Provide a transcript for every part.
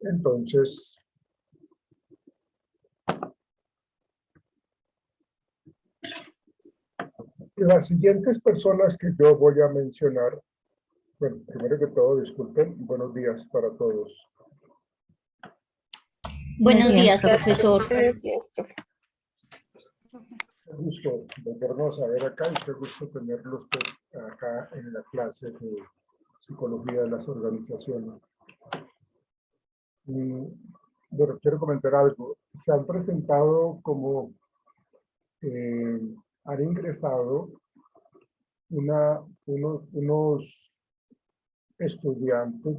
Entonces, las siguientes personas que yo voy a mencionar, bueno, primero que todo, disculpen, buenos días para todos. Buenos días, profesor. Buenos días, profe. Qué gusto volvernos a ver acá y qué gusto tenerlos pues, acá en la clase de Psicología de las Organizaciones. Y, bueno, quiero comentar algo. Se han presentado como han ingresado unos estudiantes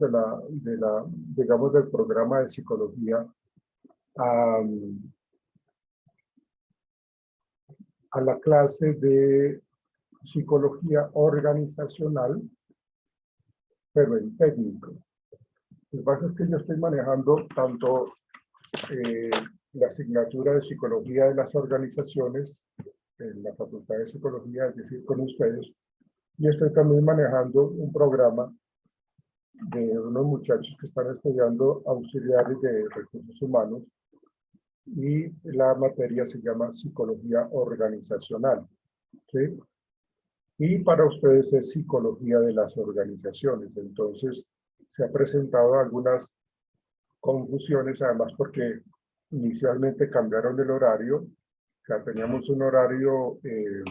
digamos, del programa de psicología a la clase de psicología organizacional, pero en técnico. Lo que pasa es que yo estoy manejando tanto la asignatura de psicología de las organizaciones en la Facultad de Psicología, es decir, con ustedes, y estoy también manejando un programa de unos muchachos que están estudiando auxiliares de recursos humanos y la materia se llama psicología organizacional, ¿sí? Y para ustedes es psicología de las organizaciones. Entonces se ha presentado algunas confusiones, además porque inicialmente cambiaron el horario. O sea, teníamos un horario que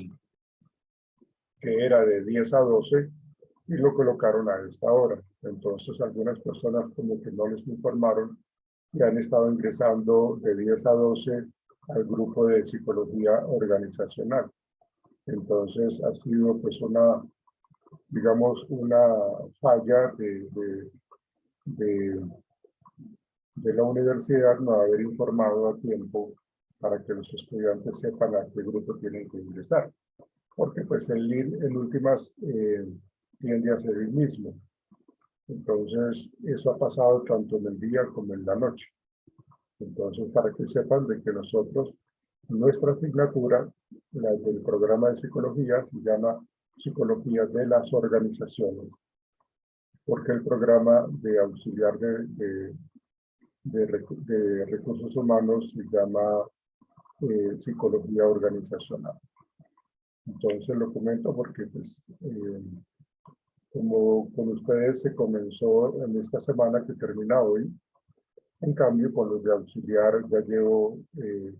era de 10 a 12 y lo colocaron a esta hora. Entonces algunas personas como que no les informaron y han estado ingresando de 10 a 12 al grupo de psicología organizacional. Entonces ha sido pues digamos, una falla de la universidad no haber informado a tiempo para que los estudiantes sepan a qué grupo tienen que ingresar. Porque pues el lead en últimas tiende a ser el mismo. Entonces eso ha pasado tanto en el día como en la noche. Entonces para que sepan de que nosotros, nuestra asignatura, la del programa de psicología, se llama Psicología de las Organizaciones. Porque el programa de auxiliar de recursos humanos se llama Psicología Organizacional. Entonces lo comento porque pues, como con ustedes se comenzó en esta semana que termina hoy, en cambio con los de auxiliar ya llevo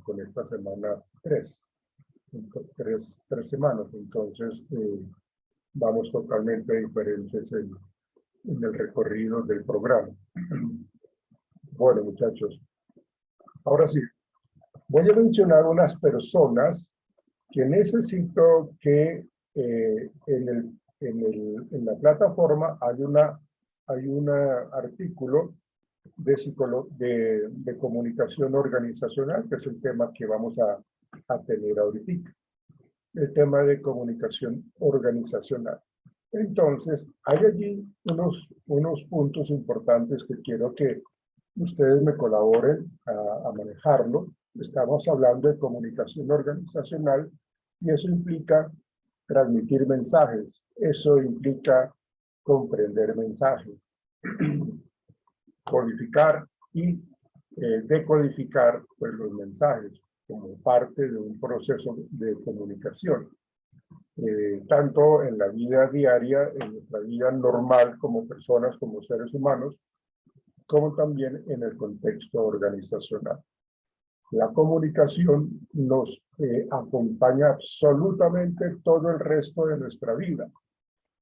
con esta semana tres semanas, entonces vamos totalmente diferentes en el recorrido del programa. Bueno, muchachos, ahora sí, voy a mencionar unas personas que necesito que en la plataforma hay un artículo de comunicación organizacional, que es el tema que vamos a tener ahorita. El tema de comunicación organizacional. Entonces, hay allí unos puntos importantes que quiero que ustedes me colaboren a manejarlo. Estamos hablando de comunicación organizacional y eso implica transmitir mensajes. Eso implica comprender mensajes, codificar y decodificar pues, los mensajes como parte de un proceso de comunicación. Tanto en la vida diaria, en nuestra vida normal como personas, como seres humanos, como también en el contexto organizacional. La comunicación nos acompaña absolutamente todo el resto de nuestra vida,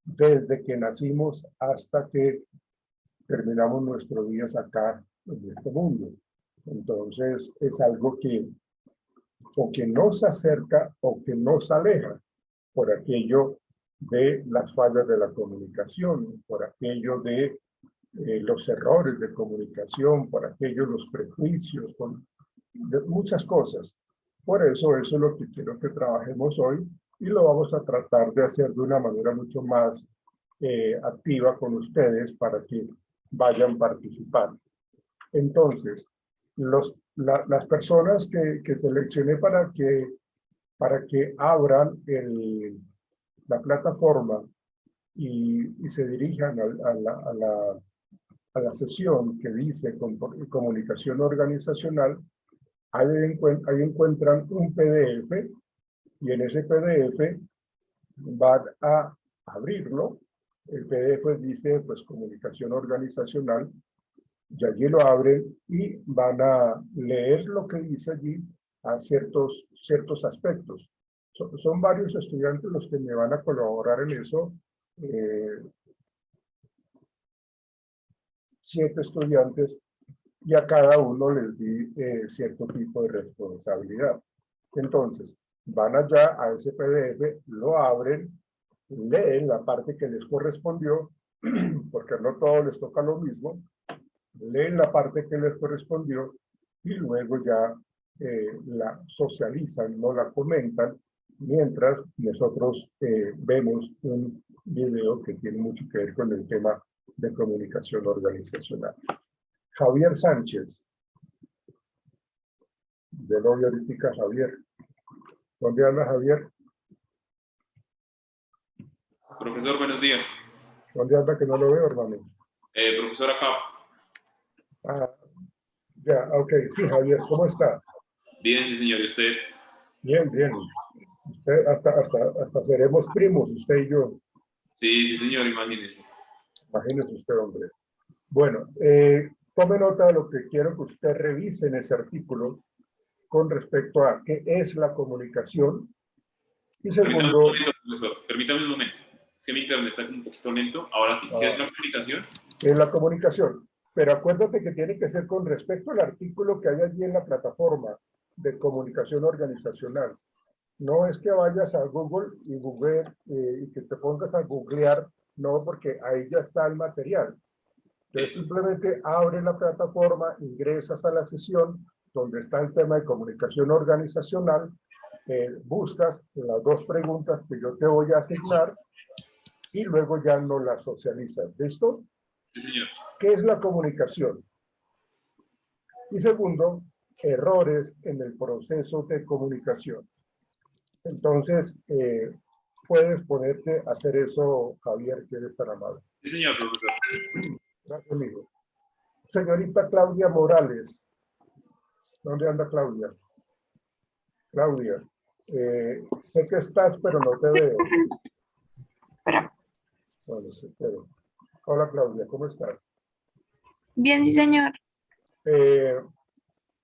desde que nacimos hasta que terminamos nuestros días acá en este mundo. Entonces, es algo que o que nos acerca o que nos aleja por aquello de las fallas de la comunicación, por aquello de los errores de comunicación, por aquello de los prejuicios, de muchas cosas. Por eso es lo que quiero que trabajemos hoy y lo vamos a tratar de hacer de una manera mucho más activa con ustedes para que vayan participando. Entonces, las personas que seleccioné para que abran la plataforma y se dirijan a la sesión que dice comunicación organizacional, ahí encuentran un PDF y en ese PDF van a abrirlo. El PDF dice pues comunicación organizacional y allí lo abren y van a leer lo que dice allí a ciertos aspectos. Son varios estudiantes los que me van a colaborar en eso. 7 estudiantes y a cada uno les di cierto tipo de responsabilidad. Entonces, van allá a ese PDF, lo abren, leen la parte que les correspondió, porque no todos les toca lo mismo, leen la parte que les correspondió y luego ya la socializan, no la comentan, mientras nosotros vemos un video que tiene mucho que ver con el tema de comunicación organizacional. Javier Sánchez. De novio ahorita Javier. ¿Dónde anda Javier? Profesor, buenos días. ¿Dónde anda que no lo veo, hermano? Profesor, acá. Ah, ya, ok. Sí, Javier, ¿cómo está? Bien, sí, señor. ¿Y usted? Bien, bien. Usted, hasta seremos primos, usted y yo. Sí, sí, señor, imagínese. Imagínese usted, hombre. Bueno, tome nota de lo que quiero que usted revise en ese artículo con respecto a qué es la comunicación. Y Permítame un segundo, momento, profesor. Permítame un momento. Es que mi internet está un poquito lento. Ahora sí. ¿Qué es la comunicación? es la comunicación. Pero acuérdate que tiene que ser con respecto al artículo que hay allí en la plataforma de comunicación organizacional. No es que vayas a Google y que te pongas a googlear, no, porque ahí ya está el material. Entonces simplemente abres la plataforma, ingresas a la sesión donde está el tema de comunicación organizacional, buscas las 2 preguntas que yo te voy a asignar y luego ya no las socializas. ¿Listo? Sí, señor. ¿Qué es la comunicación? Y segundo, errores en el proceso de comunicación. Entonces, puedes ponerte a hacer eso, Javier, que eres tan amable. Sí, señor, profesor. Gracias, amigo. Señorita Claudia Morales. ¿Dónde anda Claudia? Claudia, sé que estás, pero no te veo. Bueno, te espero. Hola, Claudia, ¿cómo estás? Bien, sí, señor.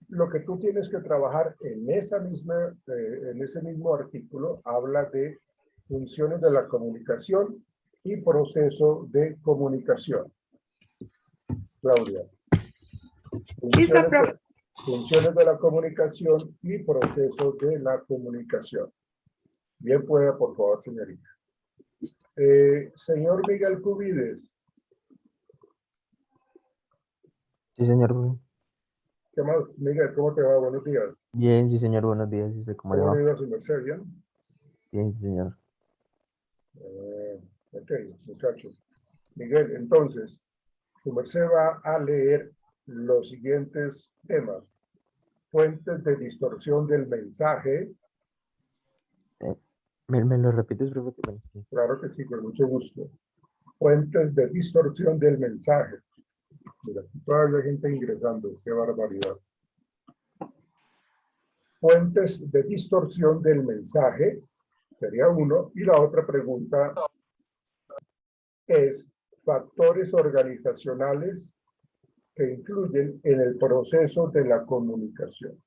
Lo que tú tienes que trabajar en ese mismo artículo habla de funciones de la comunicación y proceso de comunicación. Claudia. Listo, profe. Funciones de la comunicación y proceso de la comunicación. Bien pueda, por favor, señorita. Señor Miguel Cubides. Sí, señor. ¿Qué más? Miguel, ¿cómo te va? Buenos días. Bien, sí, señor. Buenos días. ¿Y usted cómo le ¿Cómo le va? va a su merced? ¿Bien? Bien, sí, señor. Ok, muchachos. Miguel, entonces, su merced va a leer los siguientes temas. Fuentes de distorsión del mensaje. ¿Me lo repites, profe? Bueno, sí. Claro que sí, con mucho gusto. Fuentes de distorsión del mensaje. Mira, aquí todavía hay gente ingresando. Qué barbaridad. Fuentes de distorsión del mensaje. Sería uno. Y la otra pregunta es factores organizacionales que influyen en el proceso de la comunicación.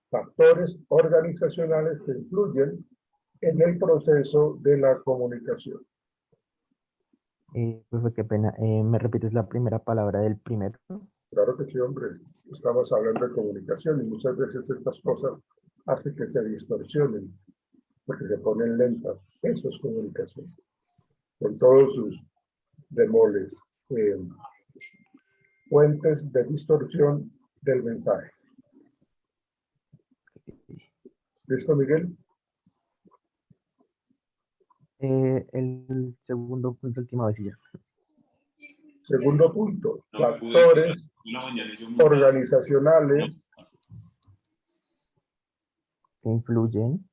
Factores organizacionales que influyen en el proceso de la comunicación. Profe, qué pena. ¿Me repites la primera palabra del primero? Claro que sí, hombre. Estamos hablando de comunicación y muchas veces estas cosas hacen que se distorsionen porque se ponen lentas. Eso es comunicación. Con todos sus bemoles. Fuentes de distorsión del mensaje. ¿Listo, Miguel? El segundo punto, última vez y ya. Segundo punto. Factores organizacionales ¿Que influyen?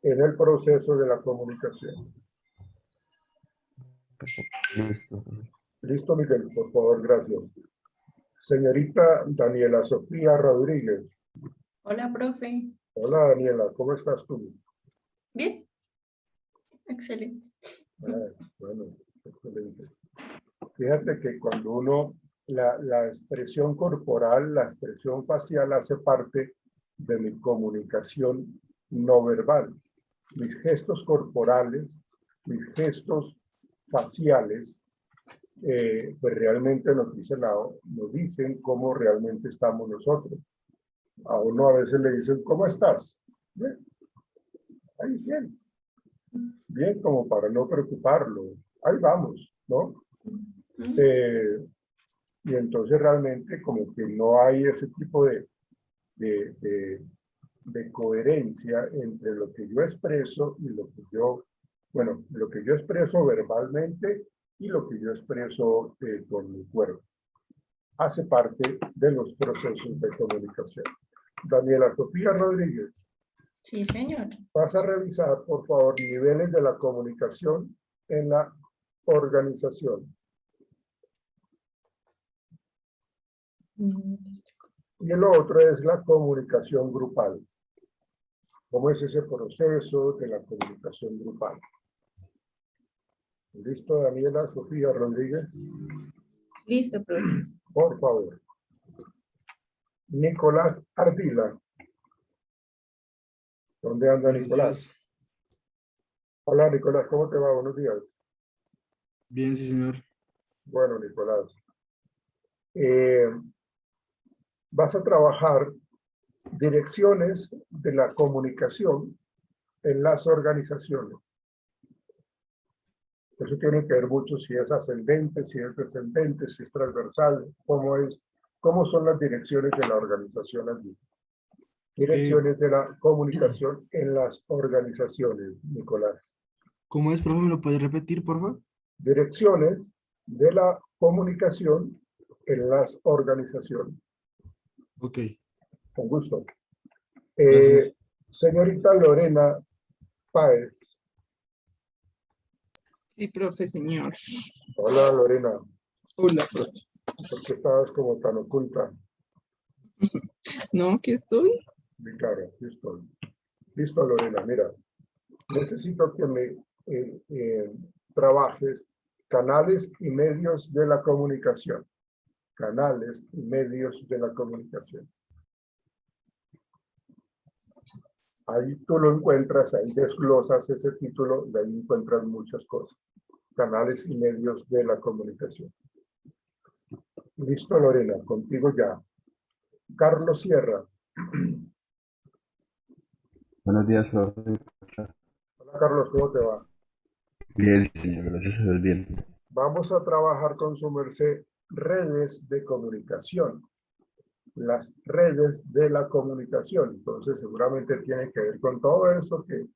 en el proceso de la comunicación. Perfecto. Listo. Listo, Miguel, por favor, gracias. Señorita Daniela Sofía Rodríguez. Hola, profe. Hola, Daniela, ¿cómo estás tú? Bien. Excelente. Bueno, excelente. Fíjate que cuando uno, la expresión corporal, la expresión facial hace parte de mi comunicación no verbal. Mis gestos corporales, mis gestos faciales, pues realmente nos dicen cómo realmente estamos nosotros. A uno a veces le dicen, ¿cómo estás? Bien. Ahí bien. Bien, como para no preocuparlo. Ahí vamos, ¿no? Y entonces realmente como que no hay ese tipo de coherencia entre lo que yo expreso y lo que yo, bueno, lo que yo expreso verbalmente y lo que yo expreso con mi cuerpo. Hace parte de los procesos de comunicación. Daniela Sofía Rodríguez. Sí, señor. Vas a revisar, por favor, niveles de la comunicación en la organización. Y el otro es la comunicación grupal. ¿Cómo es ese proceso de la comunicación grupal? ¿Listo, Daniela Sofía Rodríguez? Listo, profe. Por favor. Nicolás Ardila. ¿Dónde anda Nicolás? Hola, Nicolás, ¿cómo te va? Buenos días. Bien, sí, señor. Bueno, Nicolás. Vas a trabajar direcciones de la comunicación en las organizaciones. Eso tiene que ver mucho si es ascendente, si es descendente, si es transversal, cómo son las direcciones de la organización allí. Direcciones de la comunicación en las organizaciones, Nicolás. ¿Cómo es, profe? ¿Me lo puede repetir, por favor? Direcciones de la comunicación en las organizaciones. Ok. Con gusto. Gracias. Señorita Lorena Páez. Sí, profe, señor. Hola, Lorena. Hola, profe. ¿Por qué estabas como tan oculta? No, aquí estoy. Sí, claro, aquí estoy. Listo, Lorena, mira. Necesito que me trabajes canales y medios de la comunicación. Canales y medios de la comunicación. Ahí tú lo encuentras, ahí desglosas ese título, de ahí encuentras muchas cosas. Canales y medios de la comunicación. Listo, Lorena, contigo ya. Carlos Sierra. Buenos días, profe. Hola, Carlos, ¿cómo te va? Bien, señor, gracias a Dios, bien. Vamos a trabajar con su merced redes de comunicación. Las redes de la comunicación. Entonces, seguramente tiene que ver con todo eso que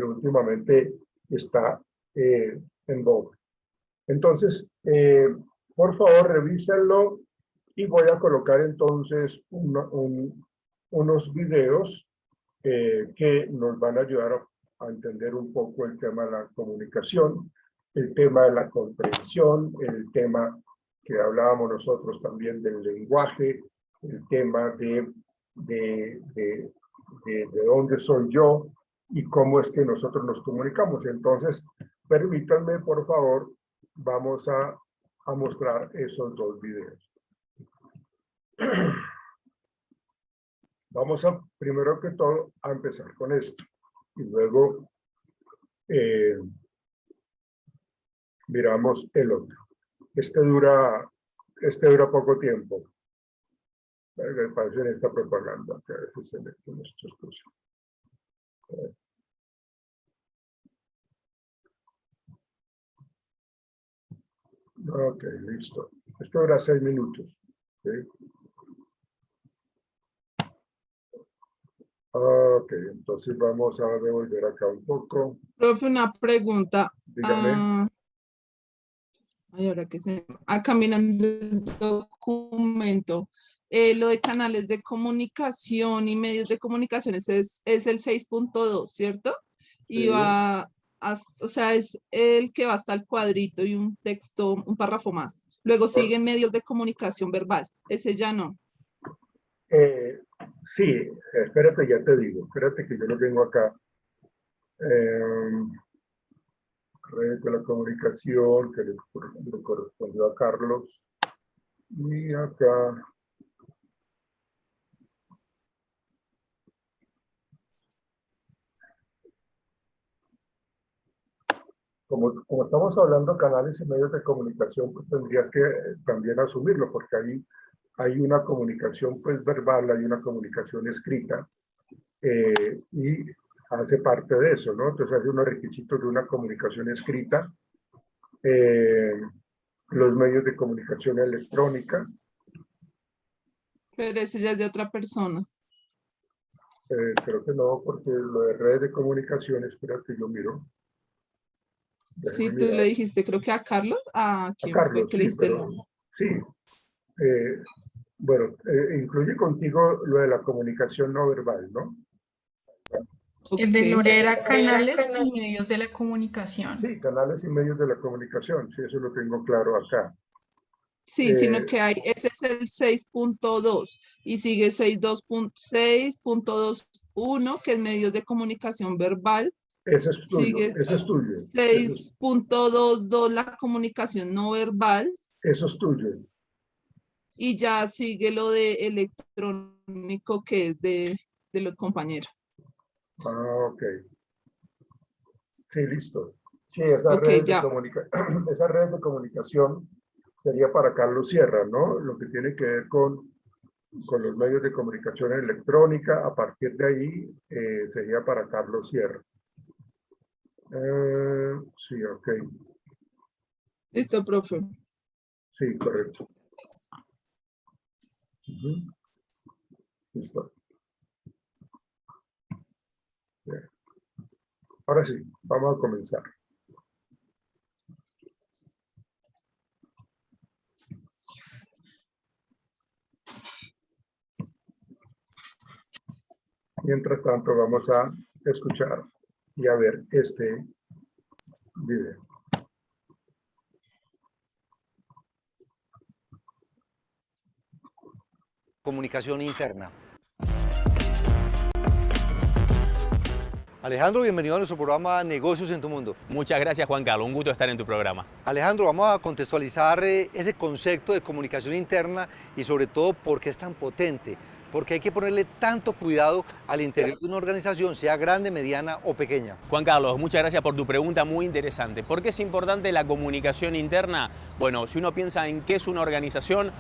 últimamente está en boga. Entonces, por favor, revísenlo y voy a colocar entonces unos videos que nos van a ayudar a entender un poco el tema de la comunicación, el tema de la comprensión, el tema que hablábamos nosotros también del lenguaje, el tema de dónde soy yo y cómo es que nosotros nos comunicamos. Entonces, permítanme, por favor, vamos a mostrar esos dos videos. Vamos a, primero que todo, a empezar con esto. Y luego miramos el otro. Este dura poco tiempo. Me parece en esta propaganda que a veces se mete nuestras cosas. Ok, listo. Esto dura 6 minutos. ¿Sí? Ok, entonces vamos a devolver acá un poco. Profe, una pregunta. Dígame. Ay, ahora que se... Acá mirando el documento. Lo de canales de comunicación y medios de comunicación es el 6.2, ¿cierto? Y Sí. va, o sea, es el que va hasta el cuadrito y un texto, un párrafo más. Luego siguen medios de comunicación verbal. Ese ya no. Sí, espérate, ya te digo. Espérate que yo lo tengo acá. Redes de la comunicación, que le correspondió a Carlos. Y acá. Como estamos hablando de canales y medios de comunicación, pues tendrías que también asumirlo, porque ahí hay una comunicación pues verbal, hay una comunicación escrita, y hace parte de eso, ¿no? Entonces hay unos requisitos de una comunicación escrita, los medios de comunicación electrónica. Pero ese ya es de otra persona. Creo que no, porque lo de redes de comunicación, espera que yo miro. Sí, tú le dijiste, creo que a Carlos. ¿A quién Carlos, fue que le dijiste? sí. Bueno, incluye contigo lo de la comunicación no verbal, ¿no? El de Lore era canales y medios de la comunicación. Sí, canales y medios de la comunicación, sí, eso lo tengo claro acá. Sí, sino que hay, ese es el 6.2 y sigue 6.2.1, que es medios de comunicación verbal. Ese es tuyo, Sigue ese es tuyo. 6.22 la comunicación no verbal. Eso es tuyo. Y ya sigue lo de electrónico, que es de los compañeros. Ah, ok. Sí, listo. Sí, esa red de comunicación sería para Carlos Sierra, ¿no? Lo que tiene que ver con los medios de comunicación electrónica, a partir de ahí sería para Carlos Sierra. Sí, ok. Listo, profe. Sí, correcto. Listo. Bien. Ahora sí, vamos a comenzar. Mientras tanto, vamos a escuchar y a ver este video. Comunicación interna. Alejandro, bienvenido a nuestro programa Negocios en tu Mundo. Muchas gracias, Juan Carlos. Un gusto estar en tu programa. Alejandro, vamos a contextualizar ese concepto de comunicación interna y sobre todo por qué es tan potente. Porque hay que ponerle tanto cuidado al interior de una organización, sea grande, mediana o pequeña. Juan Carlos, muchas gracias por tu pregunta muy interesante. ¿Por qué es importante la comunicación interna? Bueno, si uno piensa en qué es una organización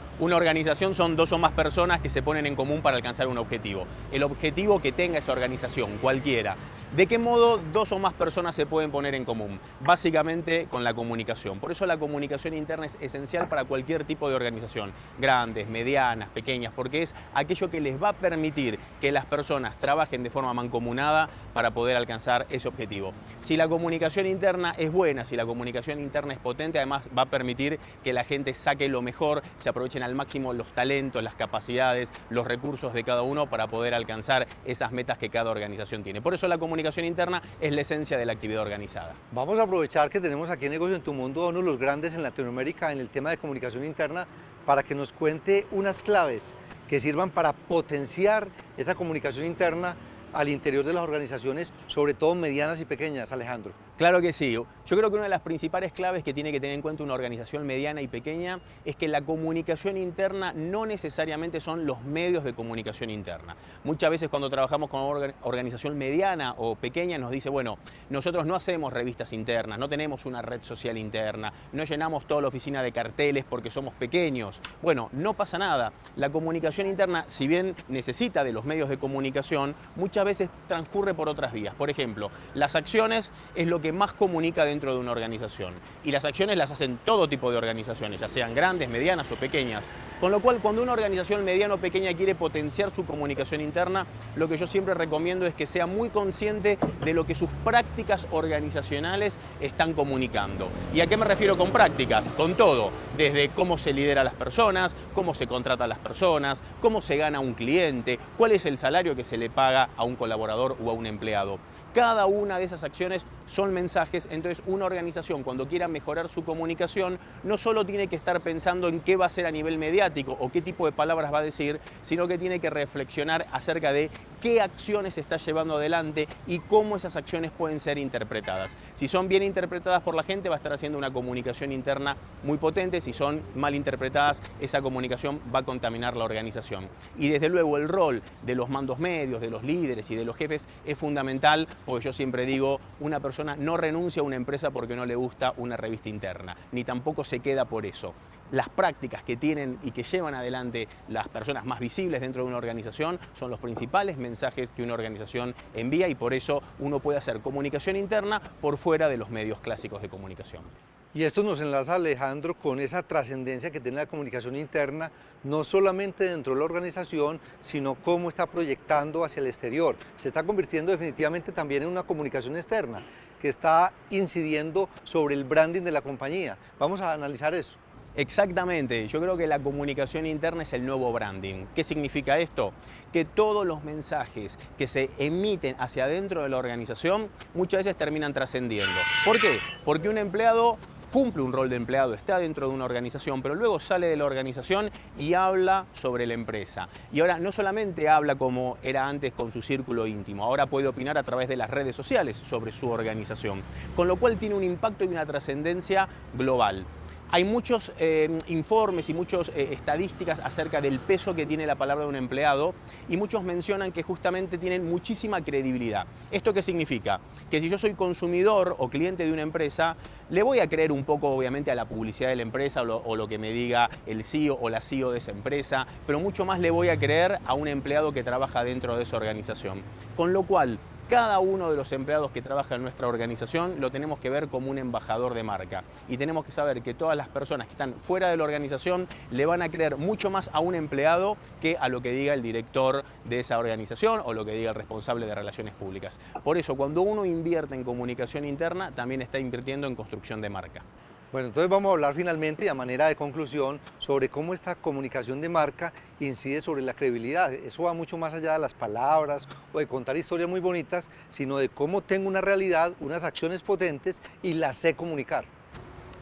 son dos o más personas que se ponen en común para alcanzar un objetivo. El objetivo que tenga esa organización, cualquiera. ¿De qué modo dos o más personas se pueden poner en común? Básicamente con la comunicación. Por eso la comunicación interna es esencial para cualquier tipo de organización, grandes, medianas, pequeñas, porque es aquello que les va a permitir que las personas trabajen de forma mancomunada para poder alcanzar ese objetivo. Si la comunicación interna es buena, si la comunicación interna es potente, además va a permitir que la gente saque lo mejor, se aprovechen al máximo los talentos, las capacidades, los recursos de cada uno para poder alcanzar esas metas que cada organización tiene. Por eso la comunicación interna es la esencia de la actividad organizada. Vamos a aprovechar que tenemos aquí en Negocios en tu Mundo a uno de los grandes en Latinoamérica en el tema de comunicación interna para que nos cuente unas claves que sirvan para potenciar esa comunicación interna al interior de las organizaciones, sobre todo medianas y pequeñas, Alejandro. Claro que sí. Yo creo que una de las principales claves que tiene que tener en cuenta una organización mediana y pequeña es que la comunicación interna no necesariamente son los medios de comunicación interna. Muchas veces cuando trabajamos con una organización mediana o pequeña nos dice, bueno, nosotros no hacemos revistas internas, no tenemos una red social interna, no llenamos toda la oficina de carteles porque somos pequeños. Bueno, no pasa nada. La comunicación interna, si bien necesita de los medios de comunicación, muchas veces transcurre por otras vías. Por ejemplo, las acciones es lo que más comunica dentro de una organización. Y las acciones las hacen todo tipo de organizaciones, ya sean grandes, medianas o pequeñas. Con lo cual, cuando una organización mediana o pequeña quiere potenciar su comunicación interna, lo que yo siempre recomiendo es que sea muy consciente de lo que sus prácticas organizacionales están comunicando. ¿Y a qué me refiero con prácticas? Con todo, desde cómo se lidera a las personas, cómo se contrata a las personas, cómo se gana a un cliente, cuál es el salario que se le paga a un colaborador o a un empleado. Cada una de esas acciones son mensajes. Entonces una organización cuando quiera mejorar su comunicación no solo tiene que estar pensando en qué va a hacer a nivel mediático o qué tipo de palabras va a decir, sino que tiene que reflexionar acerca de qué acciones está llevando adelante y cómo esas acciones pueden ser interpretadas. Si son bien interpretadas por la gente, va a estar haciendo una comunicación interna muy potente. Si son mal interpretadas, esa comunicación va a contaminar la organización. Y desde luego el rol de los mandos medios, de los líderes y de los jefes es fundamental, porque yo siempre digo, una persona no renuncia a una empresa porque no le gusta una revista interna, ni tampoco se queda por eso. Las prácticas que tienen y que llevan adelante las personas más visibles dentro de una organización son los principales mensajes que una organización envía, y por eso uno puede hacer comunicación interna por fuera de los medios clásicos de comunicación. Y esto nos enlaza, Alejandro, con esa trascendencia que tiene la comunicación interna, no solamente dentro de la organización, sino cómo está proyectando hacia el exterior. Se está convirtiendo definitivamente también en una comunicación externa, que está incidiendo sobre el branding de la compañía. Vamos a analizar eso. Exactamente, yo creo que la comunicación interna es el nuevo branding. ¿Qué significa esto? Que todos los mensajes que se emiten hacia adentro de la organización muchas veces terminan trascendiendo. ¿Por qué? Porque un empleado cumple un rol de empleado, está dentro de una organización, pero luego sale de la organización y habla sobre la empresa. Y ahora no solamente habla como era antes con su círculo íntimo, ahora puede opinar a través de las redes sociales sobre su organización, con lo cual tiene un impacto y una trascendencia global. Hay muchos informes y muchas estadísticas acerca del peso que tiene la palabra de un empleado, y muchos mencionan que justamente tienen muchísima credibilidad. ¿Esto qué significa? Que si yo soy consumidor o cliente de una empresa, le voy a creer un poco obviamente a la publicidad de la empresa o lo que me diga el CEO o la CEO de esa empresa, pero mucho más le voy a creer a un empleado que trabaja dentro de esa organización. Con lo cual, cada uno de los empleados que trabaja en nuestra organización lo tenemos que ver como un embajador de marca, y tenemos que saber que todas las personas que están fuera de la organización le van a creer mucho más a un empleado que a lo que diga el director de esa organización o lo que diga el responsable de relaciones públicas. Por eso, cuando uno invierte en comunicación interna, también está invirtiendo en construcción de marca. Bueno, entonces vamos a hablar finalmente, a manera de conclusión, sobre cómo esta comunicación de marca incide sobre la credibilidad. Eso va mucho más allá de las palabras o de contar historias muy bonitas, sino de cómo tengo una realidad, unas acciones potentes y las sé comunicar.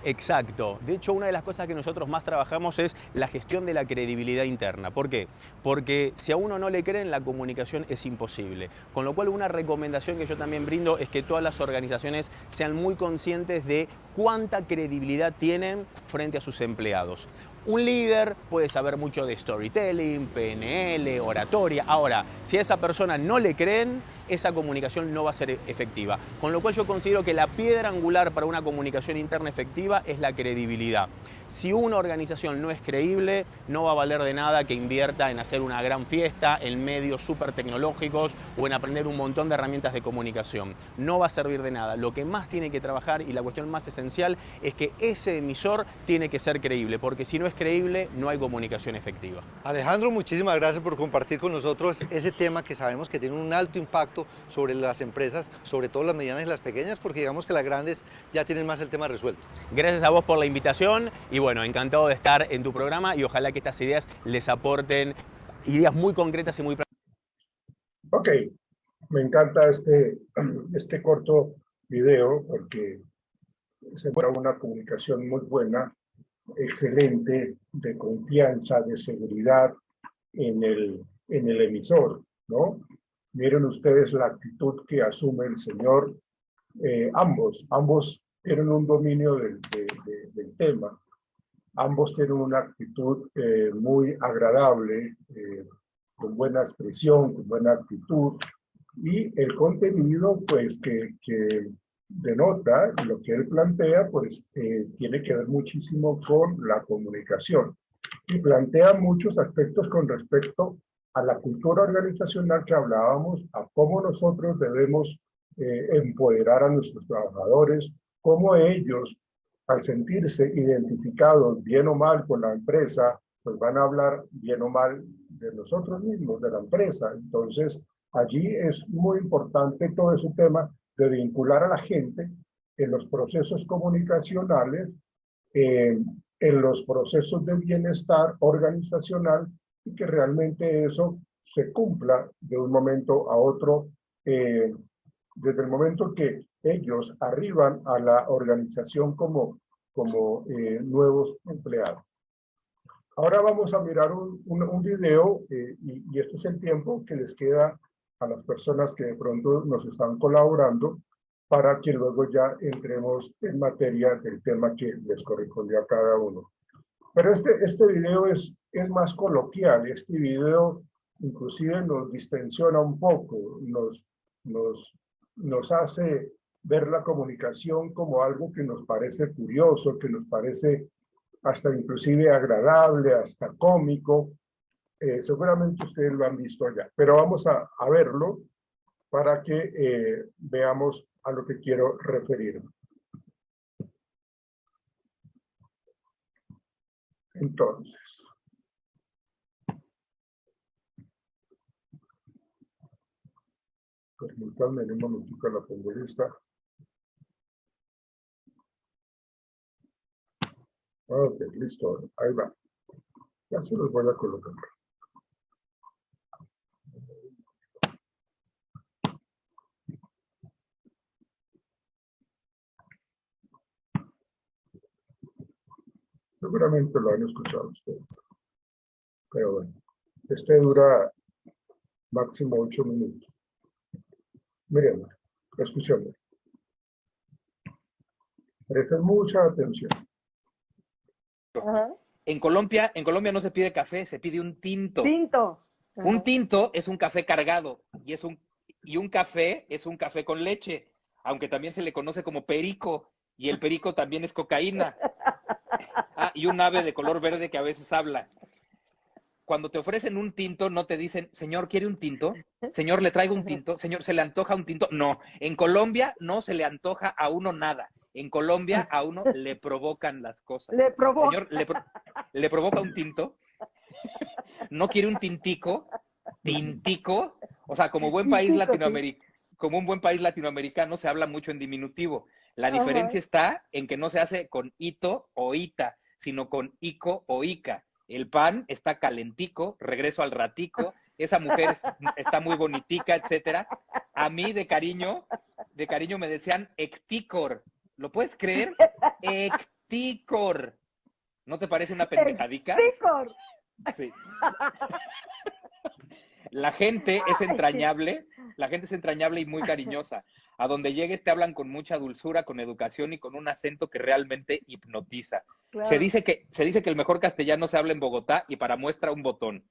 Exacto. De hecho, una de las cosas que nosotros más trabajamos es la gestión de la credibilidad interna. ¿Por qué? Porque si a uno no le creen, la comunicación es imposible. Con lo cual, una recomendación que yo también brindo es que todas las organizaciones sean muy conscientes de cuánta credibilidad tienen frente a sus empleados. Un líder puede saber mucho de storytelling, PNL, oratoria. Ahora, si a esa persona no le creen, esa comunicación no va a ser efectiva. Con lo cual yo considero que la piedra angular para una comunicación interna efectiva es la credibilidad. Si una organización no es creíble, no va a valer de nada que invierta en hacer una gran fiesta, en medios súper tecnológicos o en aprender un montón de herramientas de comunicación. No va a servir de nada. Lo que más tiene que trabajar y la cuestión más esencial es que ese emisor tiene que ser creíble, porque si no es creíble, no hay comunicación efectiva. Alejandro, muchísimas gracias por compartir con nosotros ese tema que sabemos que tiene un alto impacto sobre las empresas, sobre todo las medianas y las pequeñas, porque digamos que las grandes ya tienen más el tema resuelto. Gracias a vos por la invitación y bueno, encantado de estar en tu programa y ojalá que estas ideas les aporten ideas muy concretas y muy prácticas. Ok, me encanta este corto video porque se muestra una comunicación muy buena, excelente, de confianza, de seguridad en el emisor, ¿no? Miren ustedes la actitud que asume el señor. Ambos tienen un dominio del tema. Ambos tienen una actitud muy agradable, con buena expresión, con buena actitud. Y el contenido, pues, que denota lo que él plantea, pues, tiene que ver muchísimo con la comunicación. Y plantea muchos aspectos con respecto a la cultura organizacional que hablábamos, a cómo nosotros debemos empoderar a nuestros trabajadores, cómo ellos, al sentirse identificados bien o mal con la empresa, pues van a hablar bien o mal de nosotros mismos, de la empresa. Entonces, allí es muy importante todo ese tema de vincular a la gente en los procesos comunicacionales, en los procesos de bienestar organizacional, y que realmente eso se cumpla de un momento a otro, desde el momento que ellos arriban a la organización como nuevos empleados. Ahora vamos a mirar un video y este es el tiempo que les queda a las personas que de pronto nos están colaborando para que luego ya entremos en materia del tema que les corresponde a cada uno. Pero este video es más coloquial. Este video inclusive nos distensiona un poco, nos hace ver la comunicación como algo que nos parece curioso, que nos parece hasta inclusive agradable, hasta cómico. Seguramente ustedes lo han visto ya, pero vamos a verlo para que veamos a lo que quiero referirme. Entonces, permítanme un momentito, la pongo lista. Ok, listo, ahí va. Ya se los voy a colocar. Seguramente lo han escuchado ustedes. Pero bueno, este dura máximo 8 minutos. Miren, escuchemos. Presten mucha atención. En Colombia no se pide café, se pide un tinto. Tinto. Un tinto es un café cargado y un café es un café con leche, aunque también se le conoce como perico, y el perico también es cocaína. Y un ave de color verde que a veces habla. Cuando te ofrecen un tinto, no te dicen, señor, ¿quiere un tinto? Señor, ¿le traigo un tinto? Señor, ¿se le antoja un tinto? No, en Colombia no se le antoja a uno nada. En Colombia a uno le provocan las cosas. Le provoca. Señor, ¿le provoca un tinto? ¿No quiere un tintico? ¿Tintico? O sea, como un buen país latinoamericano se habla mucho en diminutivo. La diferencia está en que no se hace con ito o ita, sino con ico o ica. El pan está calentico, regreso al ratico, esa mujer está muy bonitica, etcétera. A mí de cariño me decían ecticor. ¿Lo puedes creer? Ecticor. ¿No te parece una pendejadica? ¡Ecticor! Sí. La gente es entrañable y muy cariñosa. A donde llegues te hablan con mucha dulzura, con educación y con un acento que realmente hipnotiza. Claro. Se dice que el mejor castellano se habla en Bogotá y para muestra un botón.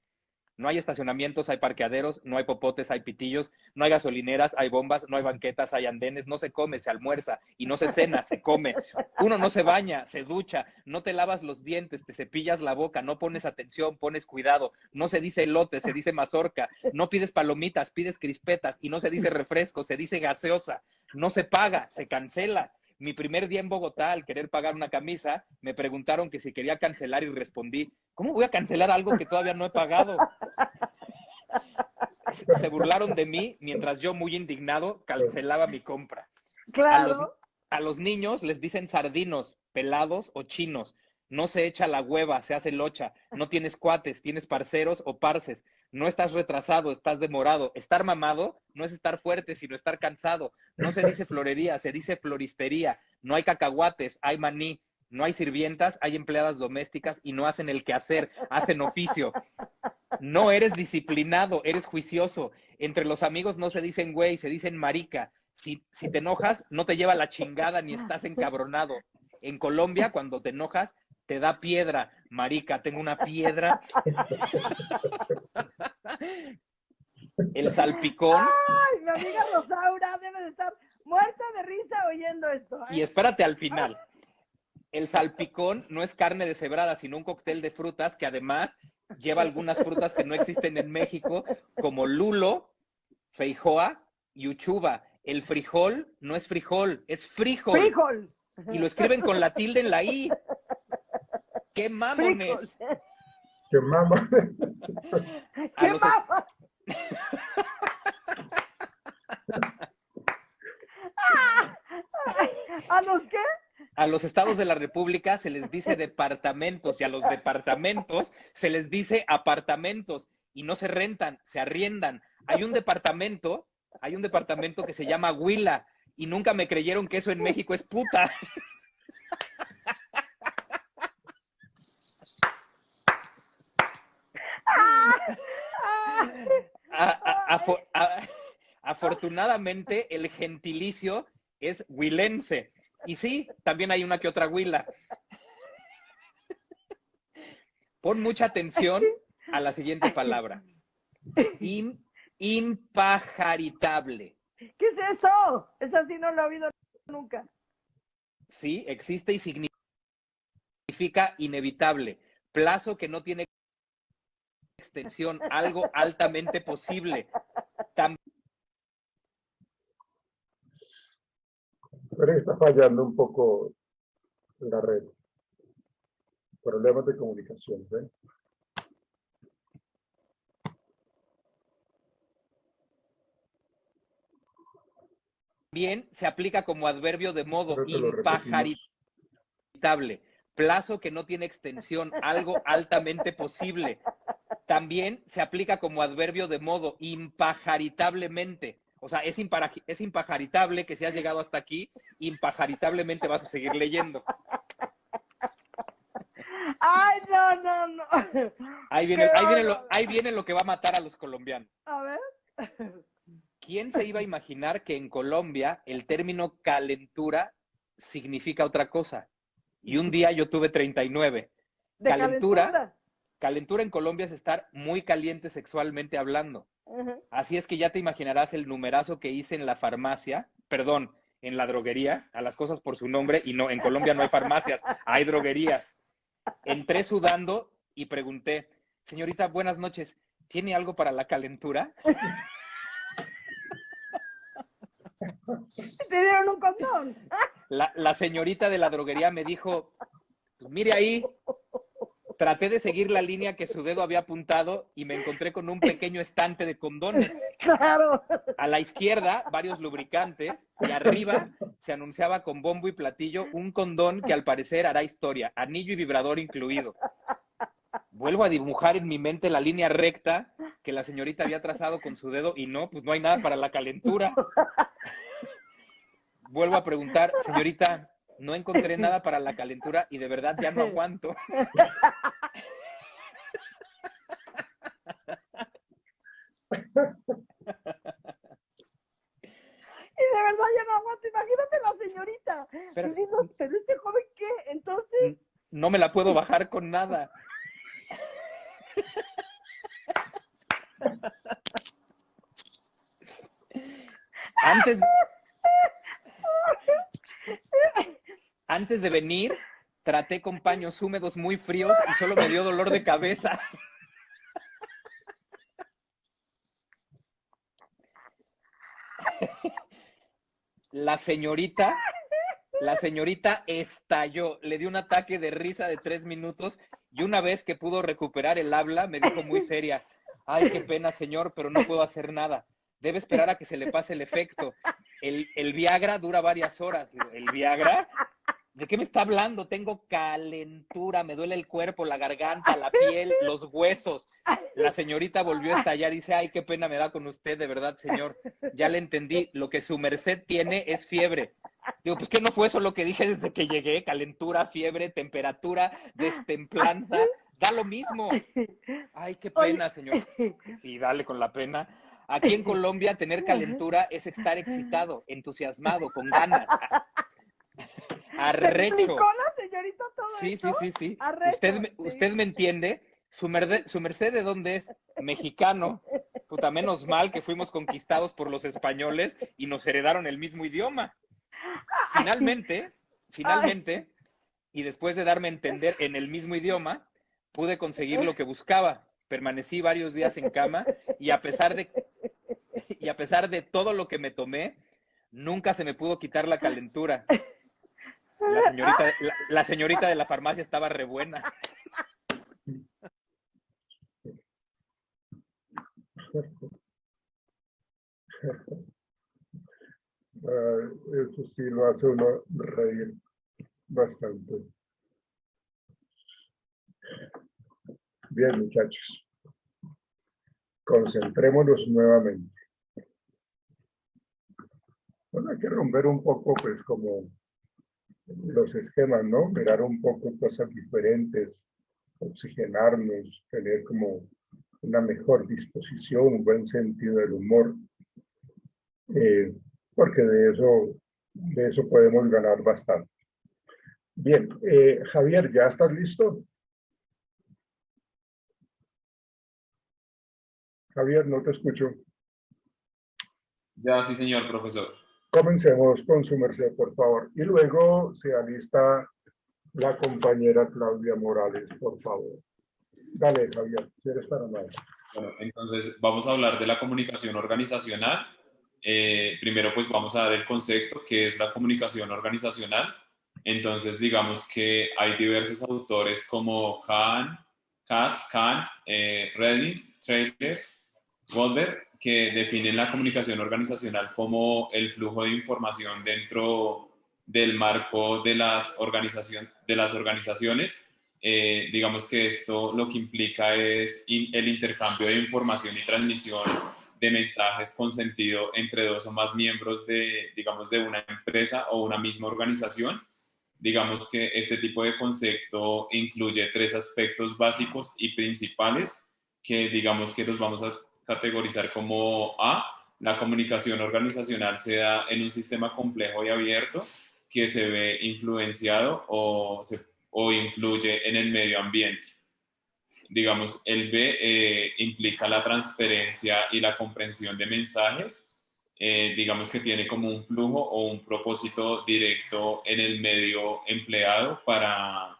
No hay estacionamientos, hay parqueaderos, no hay popotes, hay pitillos, no hay gasolineras, hay bombas, no hay banquetas, hay andenes, no se come, se almuerza y no se cena, se come. Uno no se baña, se ducha, no te lavas los dientes, te cepillas la boca, no pones atención, pones cuidado, no se dice elote, se dice mazorca, no pides palomitas, pides crispetas y no se dice refresco, se dice gaseosa, no se paga, se cancela. Mi primer día en Bogotá, al querer pagar una camisa, me preguntaron que si quería cancelar y respondí, ¿cómo voy a cancelar algo que todavía no he pagado? Se burlaron de mí mientras yo, muy indignado, cancelaba mi compra. Claro. A los niños les dicen sardinos, pelados o chinos. No se echa la hueva, se hace locha. No tienes cuates, tienes parceros o parces. No estás retrasado, estás demorado. Estar mamado no es estar fuerte, sino estar cansado. No se dice florería, se dice floristería. No hay cacahuates, hay maní. No hay sirvientas, hay empleadas domésticas y no hacen el quehacer, hacen oficio. No eres disciplinado, eres juicioso. Entre los amigos no se dicen güey, se dicen marica. Si te enojas, no te lleva la chingada ni estás encabronado. En Colombia, cuando te enojas, te da piedra. Marica, tengo una piedra. El salpicón. Ay, mi amiga Rosaura debe de estar muerta de risa oyendo esto. Y espérate al final. El salpicón no es carne deshebrada, sino un cóctel de frutas que además lleva algunas frutas que no existen en México, como lulo, feijoa y uchuva. El frijol no es frijol, es frijol. Frijol. Y lo escriben con la tilde en la i. ¡Qué mamones! ¡Qué mamones! ¡Qué mamones! ¿A los qué? A los estados de la República se les dice departamentos y a los departamentos se les dice apartamentos y no se rentan, se arriendan. Hay un departamento que se llama Huila y nunca me creyeron que eso en México es puta. Afortunadamente, el gentilicio es huilense. Y sí, también hay una que otra huila. Pon mucha atención a la siguiente palabra. Impajaritable. ¿Qué es eso? Esa sí no lo he oído nunca. Sí, existe y significa inevitable. Plazo que no tiene extensión, algo altamente posible. Pero está fallando un poco la red. Problemas de comunicación, ¿ven? También se aplica como adverbio de modo impajaritable. Plazo que no tiene extensión, algo altamente posible. También se aplica como adverbio de modo impajaritablemente. O sea, es impajaritable que si has llegado hasta aquí, impajaritablemente vas a seguir leyendo. ¡Ay, no! Ahí viene lo que va a matar a los colombianos. A ver. ¿Quién se iba a imaginar que en Colombia el término calentura significa otra cosa? Y un día yo tuve 39. Calentura en Colombia es estar muy caliente sexualmente hablando. Así es que ya te imaginarás el numerazo que hice en la farmacia, perdón, en la droguería, a las cosas por su nombre, y no, en Colombia no hay farmacias, hay droguerías. Entré sudando y pregunté, señorita, buenas noches, ¿tiene algo para la calentura? ¿Te dieron un condón? La señorita de la droguería me dijo, pues mire ahí, traté de seguir la línea que su dedo había apuntado y me encontré con un pequeño estante de condones. Claro. A la izquierda, varios lubricantes, y arriba se anunciaba con bombo y platillo un condón que al parecer hará historia, anillo y vibrador incluido. Vuelvo a dibujar en mi mente la línea recta que la señorita había trazado con su dedo y no, pues no hay nada para la calentura. Vuelvo a preguntar, señorita, no encontré nada para la calentura y de verdad ya no aguanto. Y de verdad ya no aguanto. Imagínate la señorita diciendo, pero este joven, ¿qué? Entonces... No me la puedo bajar con nada. Antes de venir, traté con paños húmedos muy fríos y solo me dio dolor de cabeza. La señorita estalló, le dio un ataque de risa de 3 minutos y una vez que pudo recuperar el habla, me dijo muy seria, ay, qué pena, señor, pero no puedo hacer nada. Debe esperar a que se le pase el efecto. El Viagra dura varias horas. ¿El Viagra? ¿De qué me está hablando? Tengo calentura, me duele el cuerpo, la garganta, la piel, los huesos. La señorita volvió a estallar y dice, ay, qué pena me da con usted, de verdad, señor. Ya le entendí, lo que su merced tiene es fiebre. Digo, pues que no fue eso lo que dije desde que llegué, calentura, fiebre, temperatura, destemplanza, da lo mismo. Ay, qué pena, señor. Y dale con la pena. Aquí en Colombia tener calentura es estar excitado, entusiasmado, con ganas. Arrecho. ¿Te explicó la señorita todo esto? Sí. Arrecho, ¿Usted me entiende? ¿Su merced de dónde es? Mexicano. Puta, menos mal que fuimos conquistados por los españoles y nos heredaron el mismo idioma. Finalmente, y después de darme a entender en el mismo idioma, pude conseguir lo que buscaba. Permanecí varios días en cama y a pesar de todo lo que me tomé, nunca se me pudo quitar la calentura. La señorita de la farmacia estaba re buena. Eso sí lo hace uno reír bastante. Bien, muchachos. Concentrémonos nuevamente. Bueno, hay que romper un poco, pues, como los esquemas, ¿no? Mirar un poco cosas diferentes, oxigenarnos, tener como una mejor disposición, un buen sentido del humor, porque de eso podemos ganar bastante. Bien, Javier, ¿ya estás listo? Javier, no te escucho. Ya, sí, señor profesor. Comencemos con su merced, por favor. Y luego se alista la compañera Claudia Morales, por favor. Dale, Javier, si eres para nada. Bueno, entonces vamos a hablar de la comunicación organizacional. Primero, pues vamos a dar el concepto que es la comunicación organizacional. Entonces, digamos que hay diversos autores como Kahn, Reddy, Traylor, Goldberg, que definen la comunicación organizacional como el flujo de información dentro del marco de las organizaciones. Digamos que esto lo que implica es el intercambio de información y transmisión de mensajes con sentido entre dos o más miembros digamos, de una empresa o una misma organización. Digamos que este tipo de concepto incluye tres aspectos básicos y principales que digamos que los vamos a categorizar como A. La comunicación organizacional se da en un sistema complejo y abierto que se ve influenciado o influye en el medio ambiente. Digamos, el B implica la transferencia y la comprensión de mensajes. Digamos que tiene como un flujo o un propósito directo en el medio empleado para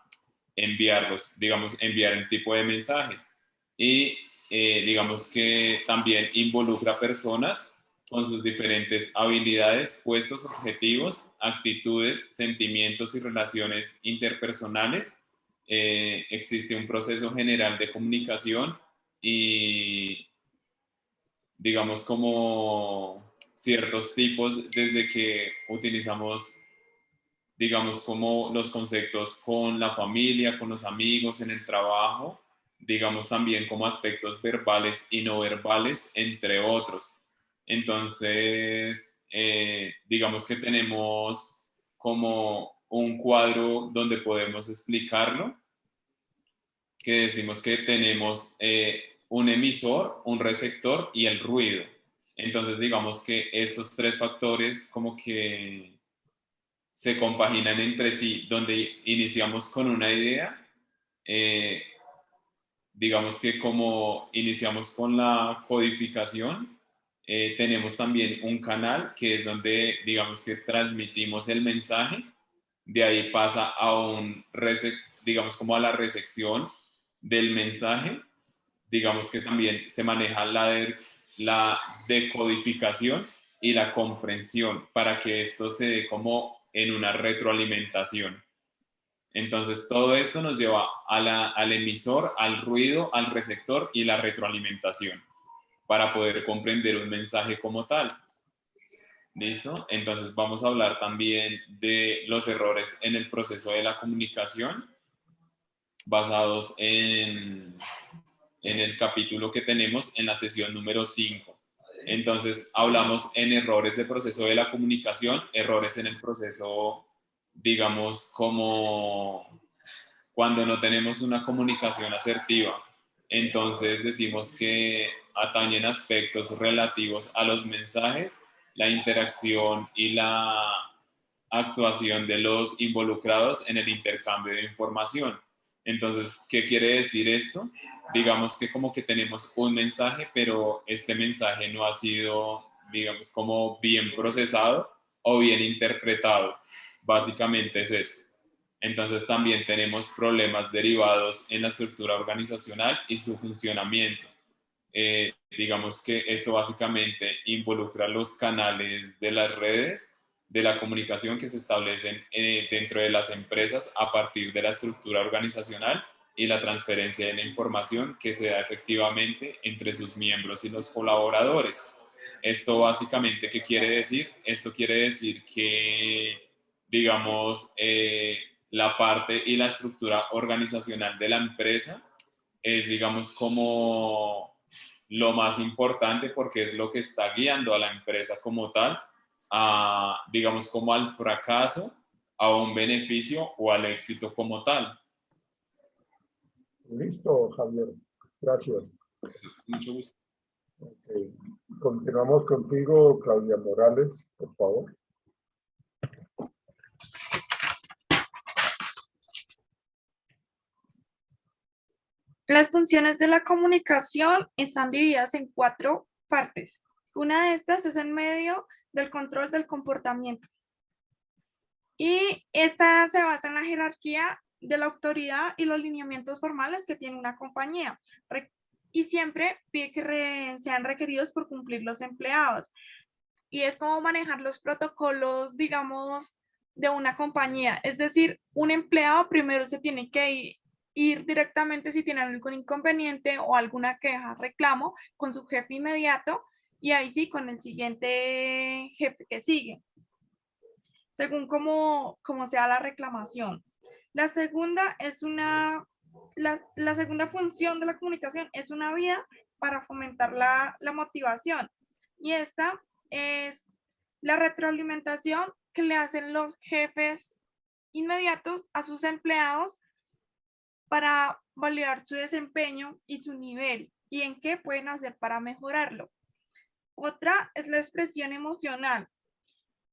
enviarlos, digamos, enviar el tipo de mensaje. Y digamos que también involucra personas con sus diferentes habilidades, puestos, objetivos, actitudes, sentimientos y relaciones interpersonales. Existe un proceso general de comunicación y digamos como ciertos tipos desde que utilizamos digamos como los conceptos con la familia, con los amigos, en el trabajo, digamos también como aspectos verbales y no verbales, entre otros. Entonces, digamos que tenemos como un cuadro donde podemos explicarlo, que decimos que tenemos un emisor, un receptor y el ruido. Entonces, digamos que estos tres factores como que se compaginan entre sí, donde iniciamos con una idea, digamos que como iniciamos con la codificación, tenemos también un canal que es donde digamos que transmitimos el mensaje, de ahí pasa a digamos como a la recepción del mensaje, digamos que también se maneja la decodificación y la comprensión para que esto se dé como en una retroalimentación. Entonces, todo esto nos lleva al emisor, al ruido, al receptor y la retroalimentación para poder comprender un mensaje como tal. ¿Listo? Entonces, vamos a hablar también de los errores en el proceso de la comunicación basados en el capítulo que tenemos en la sesión número 5. Entonces, hablamos en errores de proceso de la comunicación, errores en el proceso, digamos, como cuando no tenemos una comunicación asertiva. Entonces, decimos que atañen aspectos relativos a los mensajes, la interacción y la actuación de los involucrados en el intercambio de información. Entonces, ¿qué quiere decir esto? Digamos que como que tenemos un mensaje, pero este mensaje no ha sido, digamos, como bien procesado o bien interpretado. Básicamente es eso. Entonces también tenemos problemas derivados en la estructura organizacional y su funcionamiento. Digamos que esto básicamente involucra los canales de las redes de la comunicación que se establecen dentro de las empresas a partir de la estructura organizacional y la transferencia de la información que se da efectivamente entre sus miembros y los colaboradores. Esto básicamente, ¿qué quiere decir? Esto quiere decir que, digamos, la parte y la estructura organizacional de la empresa es, digamos, como lo más importante porque es lo que está guiando a la empresa como tal, digamos, como al fracaso, a un beneficio o al éxito como tal. Listo, Javier. Gracias. Mucho gusto. Okay. Continuamos contigo, Claudia Morales, por favor. Las funciones de la comunicación están divididas en 4 partes. Una de estas es el medio del control del comportamiento. Y esta se basa en la jerarquía de la autoridad y los lineamientos formales que tiene una compañía. Y siempre pide que sean requeridos por cumplir los empleados. Y es como manejar los protocolos, digamos, de una compañía. Es decir, un empleado primero se tiene que ir directamente si tiene algún inconveniente o alguna queja, reclamo, con su jefe inmediato y ahí sí con el siguiente jefe que sigue, según cómo sea la reclamación. La segunda es la segunda función de la comunicación es una vía para fomentar la motivación. Y esta es la retroalimentación que le hacen los jefes inmediatos a sus empleados para validar su desempeño y su nivel y en qué pueden hacer para mejorarlo. Otra es la expresión emocional,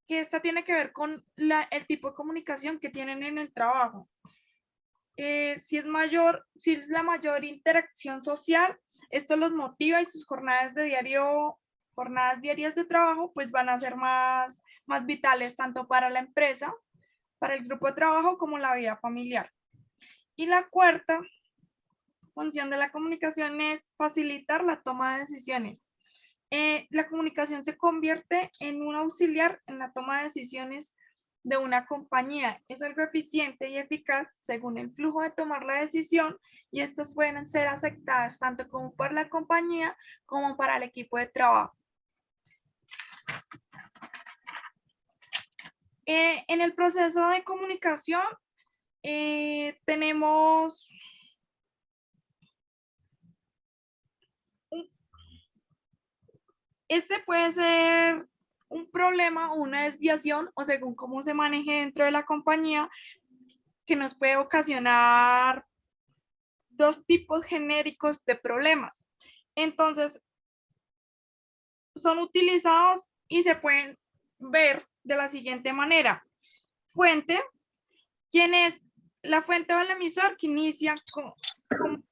que esta tiene que ver con el tipo de comunicación que tienen en el trabajo. Si es la mayor interacción social, esto los motiva y sus jornadas diarias de trabajo pues van a ser más vitales tanto para la empresa, para el grupo de trabajo como la vida familiar. Y la cuarta función de la comunicación es facilitar la toma de decisiones. La comunicación se convierte en un auxiliar en la toma de decisiones de una compañía. Es algo eficiente y eficaz según el flujo de tomar la decisión y estas pueden ser aceptadas tanto como por la compañía como para el equipo de trabajo. En el proceso de comunicación tenemos este puede ser un problema o una desviación o según cómo se maneje dentro de la compañía que nos puede ocasionar 2 tipos genéricos de problemas. Entonces, son utilizados y se pueden ver de la siguiente manera. Fuente, ¿quién es la fuente o el emisor que inicia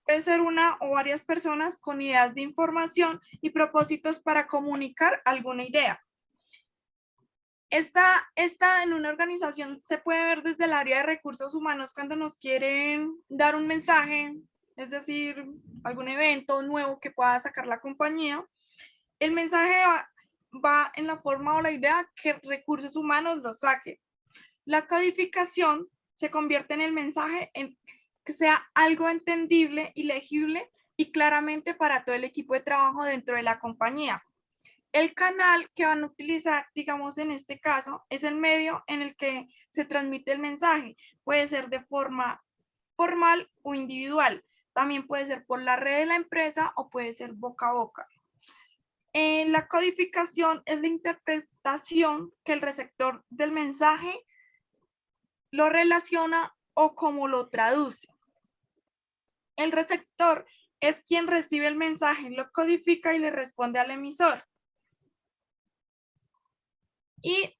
puede ser una o varias personas con ideas de información y propósitos para comunicar alguna idea? Esta en una organización se puede ver desde el área de recursos humanos cuando nos quieren dar un mensaje, es decir, algún evento nuevo que pueda sacar la compañía. El mensaje va en la forma o la idea que recursos humanos lo saque. La codificación se convierte en el mensaje en que sea algo entendible y legible y claramente para todo el equipo de trabajo dentro de la compañía. El canal que van a utilizar, digamos en este caso, es el medio en el que se transmite el mensaje. Puede ser de forma formal o individual. También puede ser por la red de la empresa o puede ser boca a boca. La codificación es la interpretación que el receptor del mensaje lo relaciona o cómo lo traduce. El receptor es quien recibe el mensaje, lo codifica y le responde al emisor. Y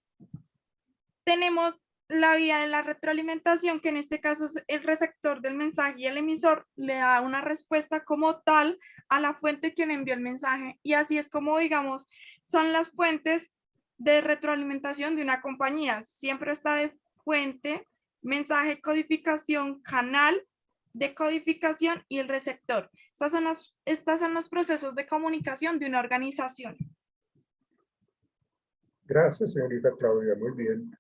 tenemos la vía de la retroalimentación, que en este caso es el receptor del mensaje y el emisor le da una respuesta como tal a la fuente quien envió el mensaje. Y así es como, digamos, son las fuentes de retroalimentación de una compañía. Siempre está de fuente, mensaje, codificación, canal de codificación y el receptor. Estas son los procesos de comunicación de una organización. Gracias, señorita Claudia, muy bien.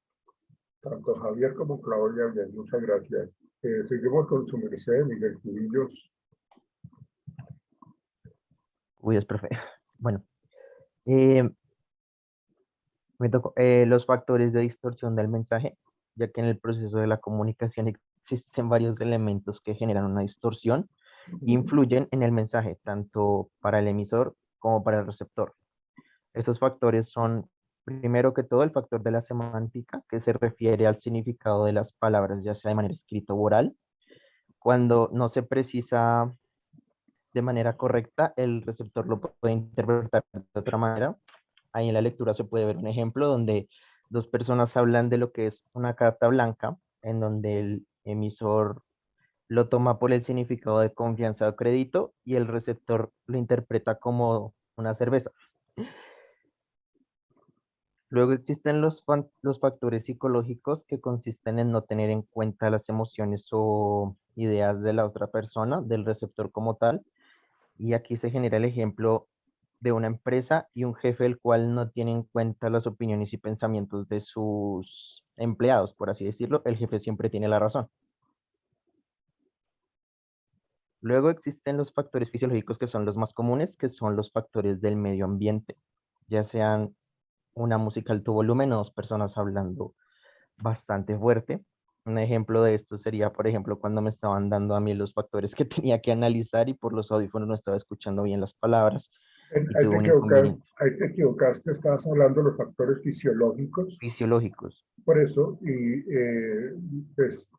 Tanto Javier como Claudia, bien, muchas gracias. Seguimos con su merced, Miguel Cubillos. Cubillos, profe. Bueno, me tocó los factores de distorsión del mensaje, ya que en el proceso de la comunicación existen varios elementos que generan una distorsión e influyen en el mensaje, tanto para el emisor como para el receptor. Estos factores son Primero que todo, el factor de la semántica, que se refiere al significado de las palabras, ya sea de manera escrita o oral. Cuando no se precisa de manera correcta, el receptor lo puede interpretar de otra manera. Ahí en la lectura se puede ver un ejemplo donde dos personas hablan de lo que es una carta blanca, en donde el emisor lo toma por el significado de confianza o crédito y el receptor lo interpreta como una cerveza. Luego existen los factores psicológicos que consisten en no tener en cuenta las emociones o ideas de la otra persona, del receptor como tal. Y aquí se genera el ejemplo de una empresa y un jefe el cual no tiene en cuenta las opiniones y pensamientos de sus empleados, por así decirlo. El jefe siempre tiene la razón. Luego existen los factores fisiológicos que son los más comunes, que son los factores del medio ambiente, ya sean una música a alto volumen o dos personas hablando bastante fuerte. Un ejemplo de esto sería, por ejemplo, cuando me estaban dando a mí los factores que tenía que analizar y por los audífonos no estaba escuchando bien las palabras y tuve un inconveniente. Ahí te equivocaste, estabas hablando de los factores fisiológicos. Fisiológicos. Por eso, y pues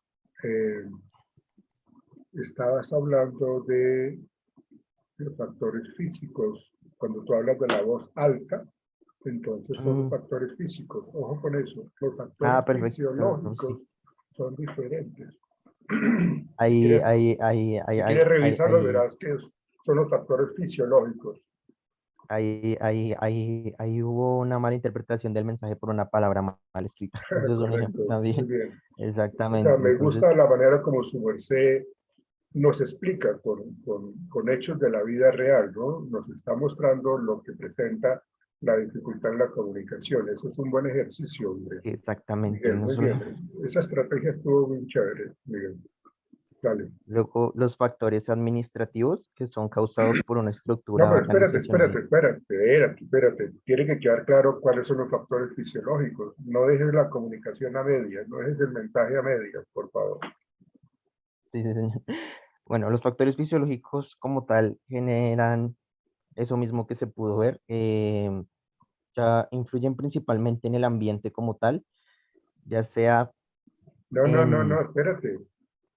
estabas hablando de los factores físicos. Cuando tú hablas de la voz alta, entonces son factores físicos. Ojo con eso. Los factores Perfecto. fisiológicos Sí. son diferentes. Ahí quieres revisarlo, verás que son los factores fisiológicos. Ahí hubo una mala interpretación del mensaje por una palabra mal escrita. Eso es un ejemplo también. Muy bien. Exactamente. O sea, me Entonces, gusta la manera como su merced nos explica con hechos de la vida real, ¿no? Nos está mostrando lo que presenta la dificultad en la comunicación. Eso es un buen ejercicio, hombre. exactamente. Miguel, muy bien. Esa estrategia estuvo muy chévere, Miguel. Dale. Luego, los factores administrativos que son causados por una No, estructura pero organizacional. espérate. Tiene que quedar claro cuáles son los factores fisiológicos. No dejes la comunicación a medias, no dejes el mensaje a medias, por favor. Sí, señor. Bueno, los factores fisiológicos como tal generan eso mismo que se pudo ver. Ya influyen principalmente en el ambiente como tal, ya sea No, espérate.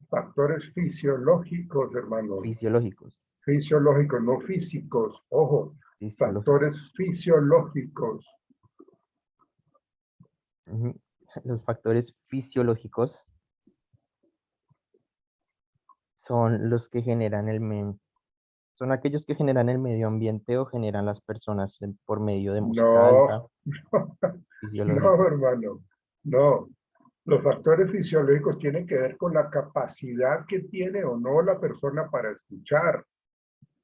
Factores fisiológicos, hermano. Fisiológicos. Fisiológicos, no físicos. Ojo, factores fisiológicos. Los factores fisiológicos son los que generan son aquellos que generan el medio ambiente o generan las personas por medio de música alta. No, hermano, no. Los factores fisiológicos tienen que ver con la capacidad que tiene o no la persona para escuchar.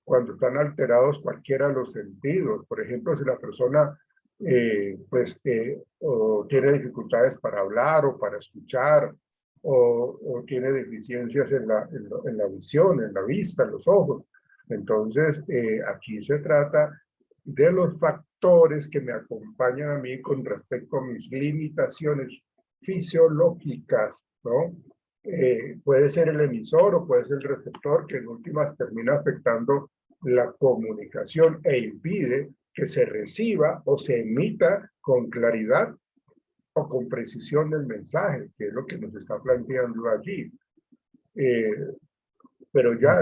Cuando están alterados cualquiera de los sentidos. Por ejemplo, si la persona o tiene dificultades para hablar o para escuchar, o tiene deficiencias en la visión, en la vista, en los ojos. Entonces, aquí se trata de los factores que me acompañan a mí con respecto a mis limitaciones fisiológicas, ¿no? Puede ser el emisor o puede ser el receptor, que en últimas termina afectando la comunicación e impide que se reciba o se emita con claridad o con precisión el mensaje, que es lo que nos está planteando allí. Pero ya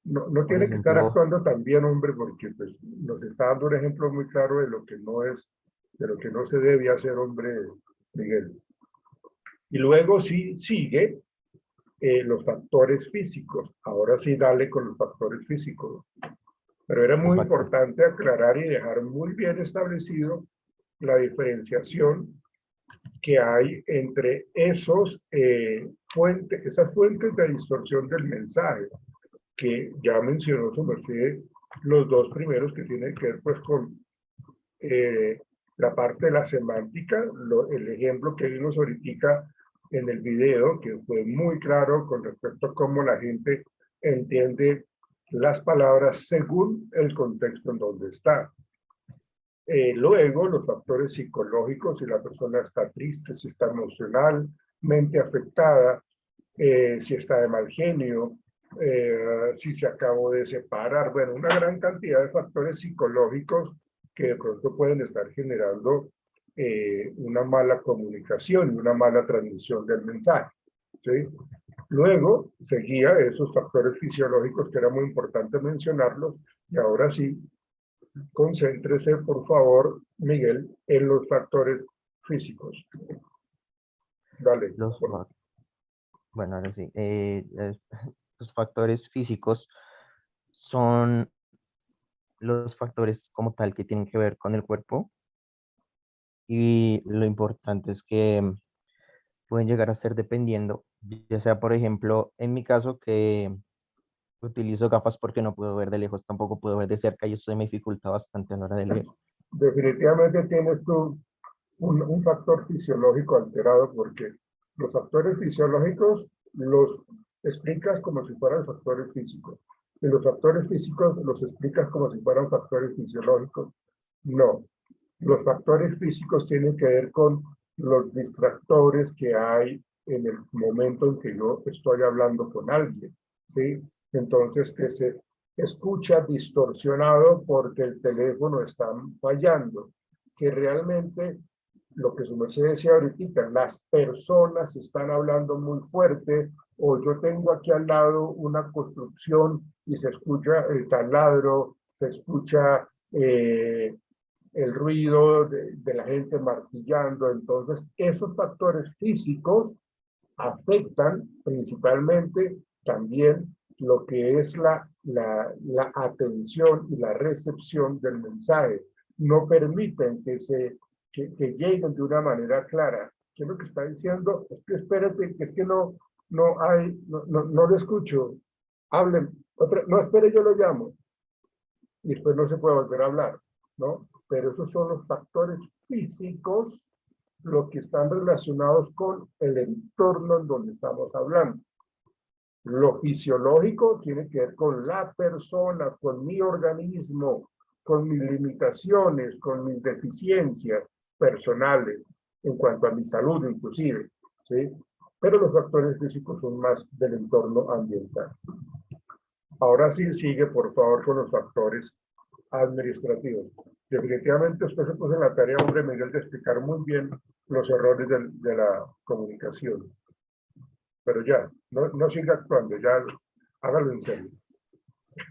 no tiene que estar actuando tan bien, hombre, porque pues, nos está dando un ejemplo muy claro de lo que no es, de lo que no se debe hacer, hombre, Miguel. Y luego sí sigue los factores físicos. Ahora sí dale con los factores físicos. Pero era muy importante aclarar y dejar muy bien establecido la diferenciación que hay entre esas fuentes de distorsión del mensaje, que ya mencionó su merced los dos primeros que tienen que ver pues con la parte de la semántica, el ejemplo que vimos ahorita en el video, que fue muy claro con respecto a cómo la gente entiende las palabras según el contexto en donde está. Luego, los factores psicológicos, si la persona está triste, si está emocionalmente afectada, si está de mal genio, si se acabó de separar, bueno, una gran cantidad de factores psicológicos que de pronto pueden estar generando una mala comunicación y una mala transmisión del mensaje. ¿Sí? Luego seguía esos factores fisiológicos que era muy importante mencionarlos, y ahora sí, concéntrese por favor, Miguel, en los factores físicos. Dale. Bueno, ahora sí. Los factores físicos son los factores como tal que tienen que ver con el cuerpo, y lo importante es que pueden llegar a ser dependiendo, ya sea por ejemplo, en mi caso que utilizo gafas porque no puedo ver de lejos, tampoco puedo ver de cerca y eso me dificulta bastante a la hora de leer. Definitivamente tienes tú un factor fisiológico alterado, porque los factores fisiológicos los explicas como si fueran factores físicos, y los factores físicos los explicas como si fueran factores fisiológicos. No, los factores físicos tienen que ver con los distractores que hay en el momento en que yo estoy hablando con alguien, ¿sí? Entonces, que se escucha distorsionado porque el teléfono está fallando, que realmente lo que su merced decía ahorita, las personas están hablando muy fuerte, o yo tengo aquí al lado una construcción y se escucha el taladro, se escucha el ruido de la gente martillando. Entonces, esos factores físicos afectan principalmente también lo que es la atención y la recepción del mensaje. No permiten que lleguen de una manera clara. ¿Qué es lo que está diciendo? Es que espérate, que es que no lo escucho. Hablen. No, espere, yo lo llamo. Y después no se puede volver a hablar, ¿no? Pero esos son los factores físicos, los que están relacionados con el entorno en donde estamos hablando. Lo fisiológico tiene que ver con la persona, con mi organismo, con mis limitaciones, con mis deficiencias personales, en cuanto a mi salud inclusive, ¿sí? Pero los factores físicos son más del entorno ambiental. Ahora sí, sigue por favor con los factores administrativos. Definitivamente usted se puso en la tarea, hombre Miguel, de explicar muy bien los errores de la comunicación. Pero ya, no siga actuando, ya hágalo en serio.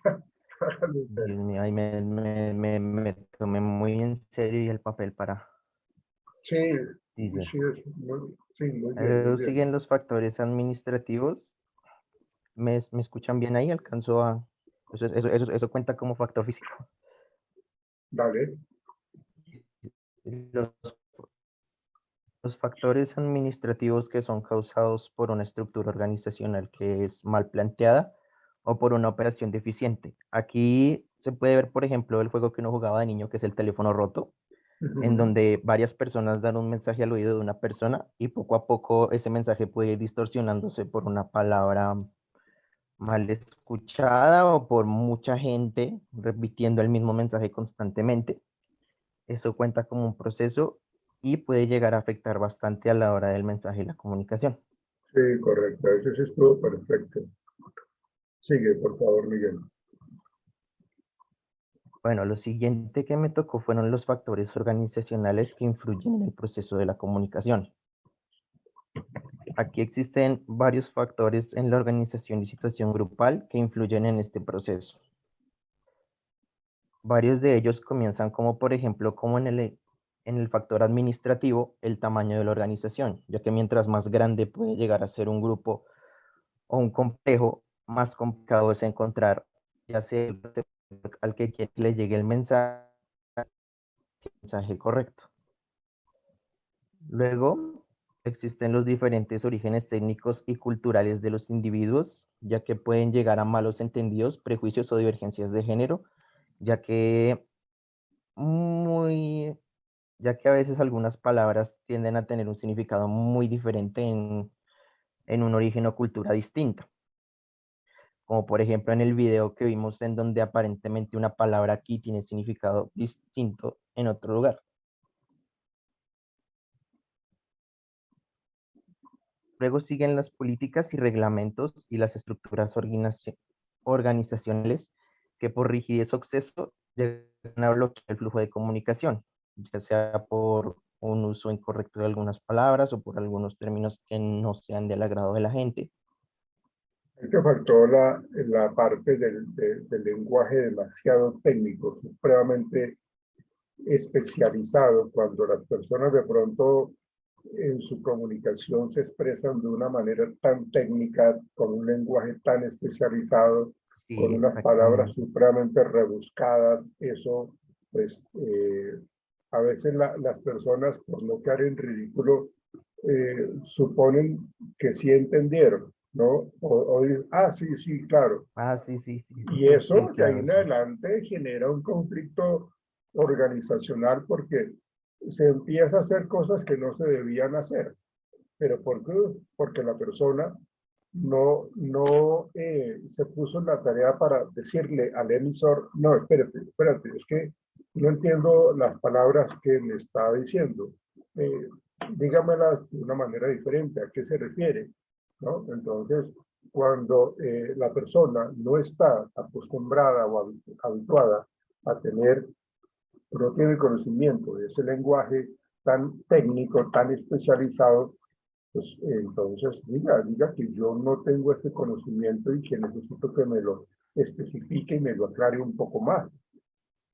Hágalo en serio. Dios mío, ahí me tomé muy en serio y el papel para... Sí, Dice, sí, muy bien, muy bien. siguen los factores administrativos. ¿Me escuchan bien ahí? ¿Alcanzó a...? Eso cuenta como factor físico. Dale. Los factores administrativos que son causados por una estructura organizacional que es mal planteada o por una operación deficiente. Aquí se puede ver, por ejemplo, el juego que uno jugaba de niño, que es el teléfono roto, en donde varias personas dan un mensaje al oído de una persona y poco a poco ese mensaje puede ir distorsionándose por una palabra mal escuchada o por mucha gente repitiendo el mismo mensaje constantemente. Eso cuenta como un proceso y puede llegar a afectar bastante a la hora del mensaje y la comunicación. Sí, correcto. Ese sí estuvo perfecto. Sigue, por favor, Miguel. Bueno, lo siguiente que me tocó fueron los factores organizacionales que influyen en el proceso de la comunicación. Aquí existen varios factores en la organización y situación grupal que influyen en este proceso. Varios de ellos comienzan como, por ejemplo, como en el factor administrativo, el tamaño de la organización, ya que mientras más grande puede llegar a ser un grupo o un complejo, más complicado es encontrar ya sea el al que quiere que le llegue el mensaje correcto. Luego, existen los diferentes orígenes técnicos y culturales de los individuos, ya que pueden llegar a malos entendidos, prejuicios o divergencias de género, ya que a veces algunas palabras tienden a tener un significado muy diferente en un origen o cultura distinta. Como por ejemplo en el video que vimos en donde aparentemente una palabra aquí tiene significado distinto en otro lugar. Luego siguen las políticas y reglamentos y las estructuras organizacionales que por rigidez o exceso llegan a bloquear el flujo de comunicación, ya sea por un uso incorrecto de algunas palabras o por algunos términos que no sean del agrado de la gente. Te faltó la parte del lenguaje demasiado técnico, supremamente especializado, cuando las personas de pronto en su comunicación se expresan de una manera tan técnica, con un lenguaje tan especializado, Sí, con unas palabras exactamente. supremamente rebuscadas. Eso, pues, a veces las personas, por no caer en ridículo, suponen que sí entendieron, ¿no? O dicen, ah, sí, sí, claro. Ah, sí, sí, sí. Y Sí, eso de ahí claro, en sí. adelante genera un conflicto organizacional, porque se empieza a hacer cosas que no se debían hacer. ¿Pero por qué? Porque la persona no se puso en la tarea para decirle al emisor, no, espérate, es que no entiendo las palabras que me está diciendo. Dígamelas de una manera diferente, ¿a qué se refiere? ¿No? Entonces, cuando la persona no está acostumbrada o habituada a tener, no tiene conocimiento de ese lenguaje tan técnico, tan especializado, pues entonces diga que yo no tengo ese conocimiento y que necesito que me lo especifique y me lo aclare un poco más.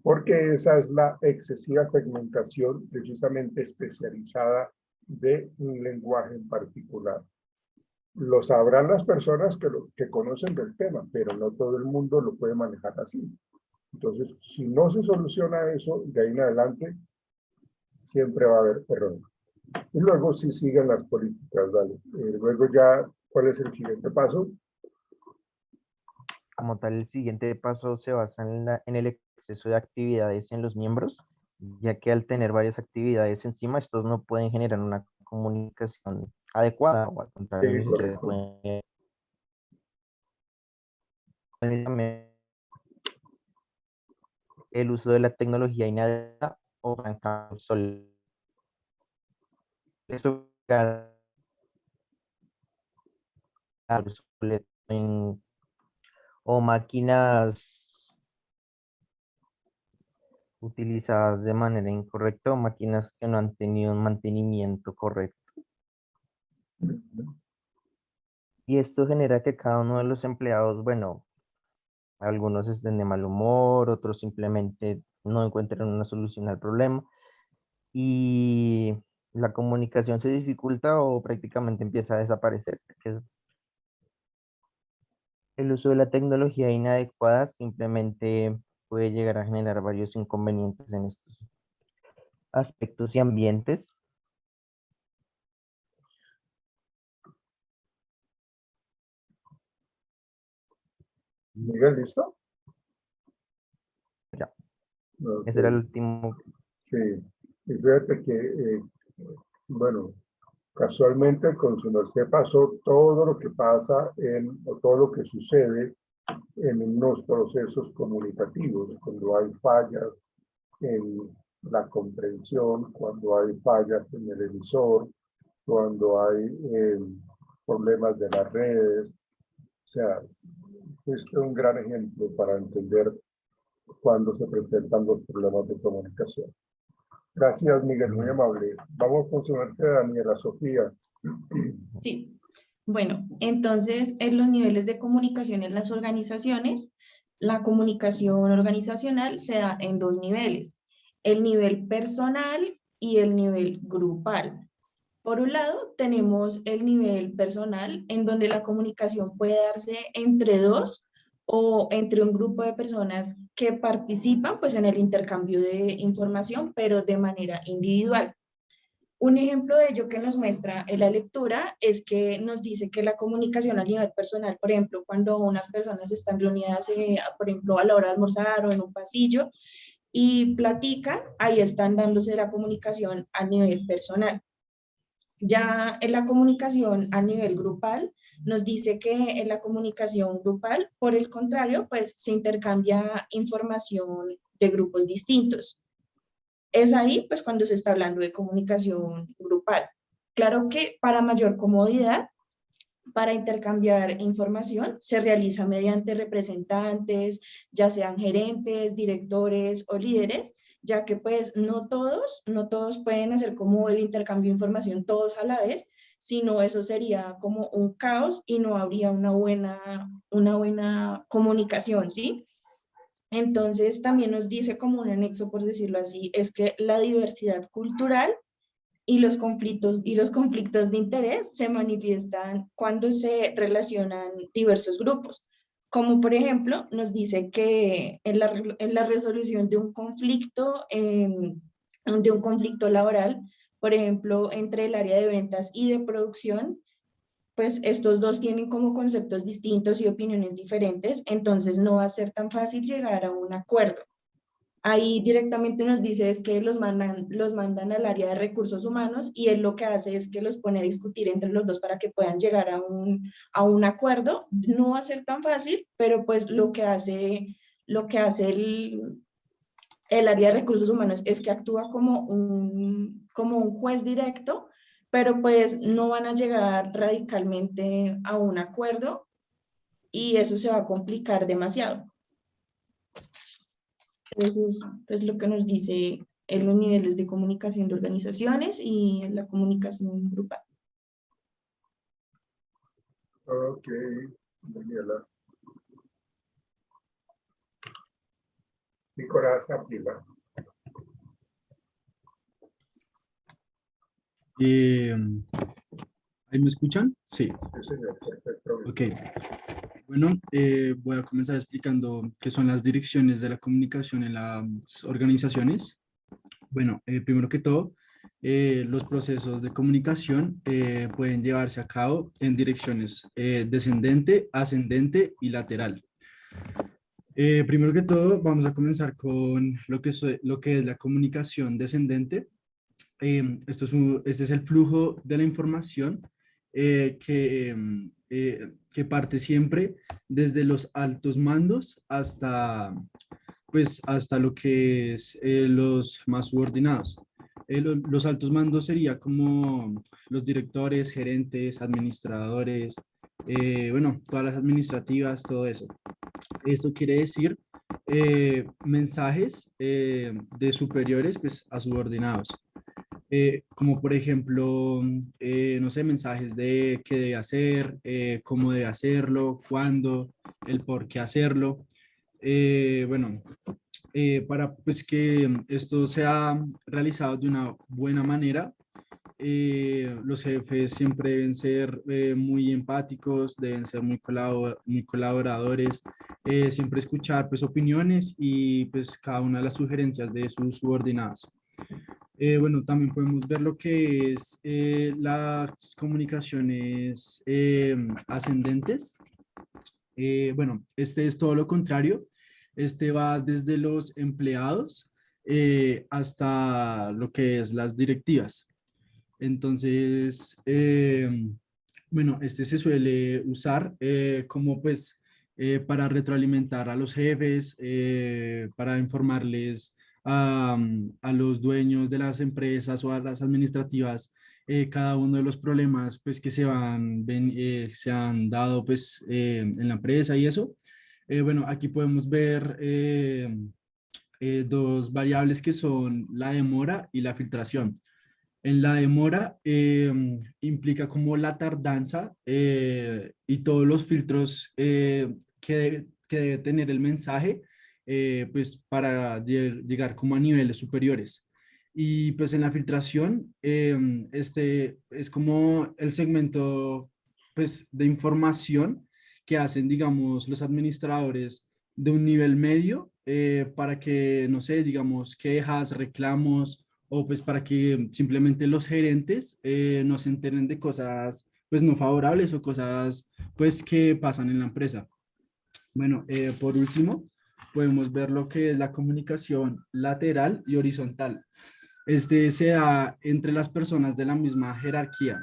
Porque esa es la excesiva segmentación precisamente especializada de un lenguaje en particular. Lo sabrán las personas que conocen del tema, pero no todo el mundo lo puede manejar así. Entonces, si no se soluciona eso, de ahí en adelante siempre va a haber errores. Y luego sí siguen las políticas, ¿vale? Luego ya, ¿cuál es el siguiente paso? Como tal, el siguiente paso se basa en el exceso de actividades en los miembros, ya que al tener varias actividades encima, estos no pueden generar una comunicación adecuada, o al contrario, Sí, ni siquiera correcto. pueden. El uso de la tecnología inadecuada o arrancar sol. Eso o máquinas utilizadas de manera incorrecta o máquinas que no han tenido un mantenimiento correcto. Y esto genera que cada uno de los empleados, bueno, algunos estén de mal humor, otros simplemente no encuentran una solución al problema y la comunicación se dificulta o prácticamente empieza a desaparecer. El uso de la tecnología inadecuada simplemente puede llegar a generar varios inconvenientes en estos aspectos y ambientes. ¿Miguel, listo? Ya. Okay. Ese era el último. Sí, y fíjate que, bueno, casualmente con su merced pasó todo lo que pasa o todo lo que sucede en unos procesos comunicativos, cuando hay fallas en la comprensión, cuando hay fallas en el emisor, cuando hay problemas de las redes. O sea, este es un gran ejemplo para entender cuando se presentan los problemas de comunicación. Gracias, Miguel, muy amable. Vamos con su merced, Daniela Sofía. Sí. Bueno, entonces, en los niveles de comunicación en las organizaciones, la comunicación organizacional se da en dos niveles, el nivel personal y el nivel grupal. Por un lado, tenemos el nivel personal, en donde la comunicación puede darse entre dos o entre un grupo de personas que participan pues, en el intercambio de información, pero de manera individual. Un ejemplo de ello que nos muestra en la lectura es que nos dice que la comunicación a nivel personal, por ejemplo, cuando unas personas están reunidas, por ejemplo, a la hora de almorzar o en un pasillo y platican, ahí están dándose la comunicación a nivel personal. Ya en la comunicación a nivel grupal, nos dice que en la comunicación grupal, por el contrario, pues se intercambia información de grupos distintos. Es ahí, pues, cuando se está hablando de comunicación grupal. Claro que para mayor comodidad, para intercambiar información se realiza mediante representantes, ya sean gerentes, directores o líderes, ya que pues no todos pueden hacer como el intercambio de información todos a la vez, sino eso sería como un caos y no habría una buena comunicación, ¿sí? Entonces también nos dice como un anexo, por decirlo así, es que la diversidad cultural y los conflictos de interés se manifiestan cuando se relacionan diversos grupos. Como por ejemplo, nos dice que en la resolución de un conflicto laboral, por ejemplo, entre el área de ventas y de producción, pues estos dos tienen como conceptos distintos y opiniones diferentes, entonces no va a ser tan fácil llegar a un acuerdo. Ahí directamente nos dice es que los mandan al área de recursos humanos y él lo que hace es que los pone a discutir entre los dos para que puedan llegar a un acuerdo. No va a ser tan fácil, pero pues lo que hace el área de recursos humanos es que actúa como un juez directo, pero pues no van a llegar radicalmente a un acuerdo y eso se va a complicar demasiado. Eso es pues, lo que nos dice en los niveles de comunicación de organizaciones y en la comunicación grupal. Ok, Daniela. Nicolás Ávila. ¿Ahí me escuchan? Sí. Sí, señor, perfecto. Ok. Bueno, voy a comenzar explicando qué son las direcciones de la comunicación en las organizaciones. Bueno, primero que todo, los procesos de comunicación pueden llevarse a cabo en direcciones descendente, ascendente y lateral. Primero que todo, vamos a comenzar con lo que es la comunicación descendente. Este es el flujo de la información que parte siempre desde los altos mandos hasta lo que es los más subordinados. Los altos mandos sería como los directores, gerentes, administradores, bueno, todas las administrativas, todo eso. Esto quiere decir mensajes de superiores pues, a subordinados. Como por ejemplo, no sé, mensajes de qué debe hacer, cómo debe hacerlo, cuándo, el por qué hacerlo. Bueno, para pues, que esto sea realizado de una buena manera, los jefes siempre deben ser muy empáticos, deben ser muy colaboradores, siempre escuchar pues, opiniones y pues, cada una de las sugerencias de sus subordinados. Bueno, también podemos ver lo que es las comunicaciones ascendentes. Bueno, este es todo lo contrario. Este va desde los empleados hasta lo que es las directivas. Entonces, bueno, este se suele usar como pues para retroalimentar a los jefes, para informarles a los dueños de las empresas o a las administrativas cada uno de los problemas pues que se han dado pues en la empresa y eso. Bueno, aquí podemos ver dos variables que son la demora y la filtración. En la demora implica como la tardanza y todos los filtros que debe tener el mensaje pues para llegar como a niveles superiores. Y pues en la filtración este es como el segmento pues de información que hacen digamos los administradores de un nivel medio para que no sé digamos quejas, reclamos o pues para que simplemente los gerentes no se enteren de cosas pues no favorables o cosas pues que pasan en la empresa. Bueno, por último, podemos ver lo que es la comunicación lateral y horizontal. Este se da entre las personas de la misma jerarquía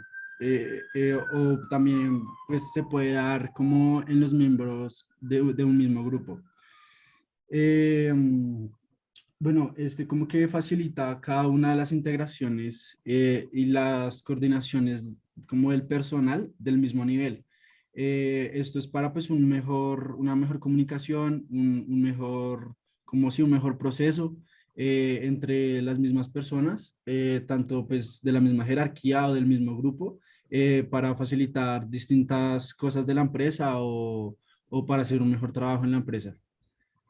o también pues se puede dar como en los miembros de un mismo grupo. Bueno, este como que facilita cada una de las integraciones y las coordinaciones como del personal del mismo nivel. Esto es para pues una mejor comunicación, un mejor, como si un mejor proceso entre las mismas personas, tanto pues de la misma jerarquía o del mismo grupo, para facilitar distintas cosas de la empresa o para hacer un mejor trabajo en la empresa.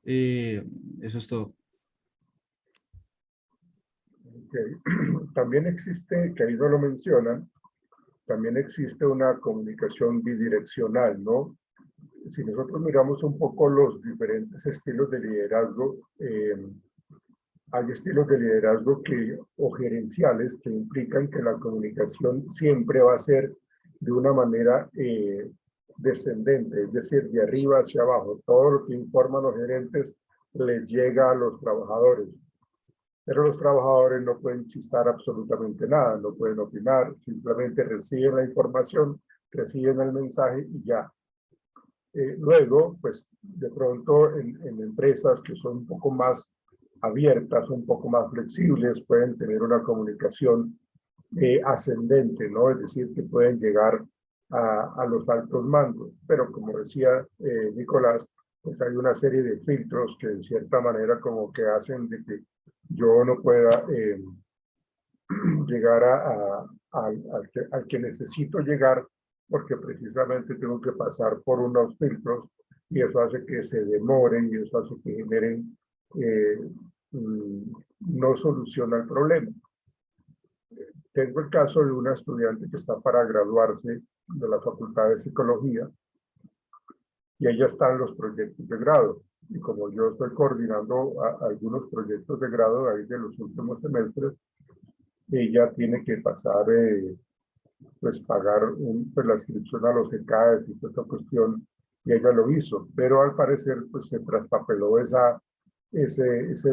Eso es todo. Okay. También existe, que ahí no lo mencionan, también existe una comunicación bidireccional, ¿no? Si nosotros miramos un poco los diferentes estilos de liderazgo, hay estilos de liderazgo o gerenciales que implican que la comunicación siempre va a ser de una manera descendente, es decir, de arriba hacia abajo. Todo lo que informan los gerentes les llega a los trabajadores. Pero los trabajadores no pueden chistar absolutamente nada, no pueden opinar, simplemente reciben la información, reciben el mensaje y ya. Luego, pues de pronto en empresas que son un poco más abiertas, un poco más flexibles, pueden tener una comunicación ascendente, ¿no? Es decir, que pueden llegar a los altos mandos. Pero como decía Nicolás, pues hay una serie de filtros que en cierta manera como que hacen de que yo no pueda llegar al que necesito llegar, porque precisamente tengo que pasar por unos filtros y eso hace que se demoren y eso hace que generen, no soluciona el problema. Tengo el caso de una estudiante que está para graduarse de la Facultad de Psicología y ella está en los proyectos de grado. Y como yo estoy coordinando algunos proyectos de grado ahí de los últimos semestres, ella tiene que pasar, pues pagar pues, la inscripción a los ECAES y toda esta cuestión, y ella lo hizo, pero al parecer pues se traspapeló ese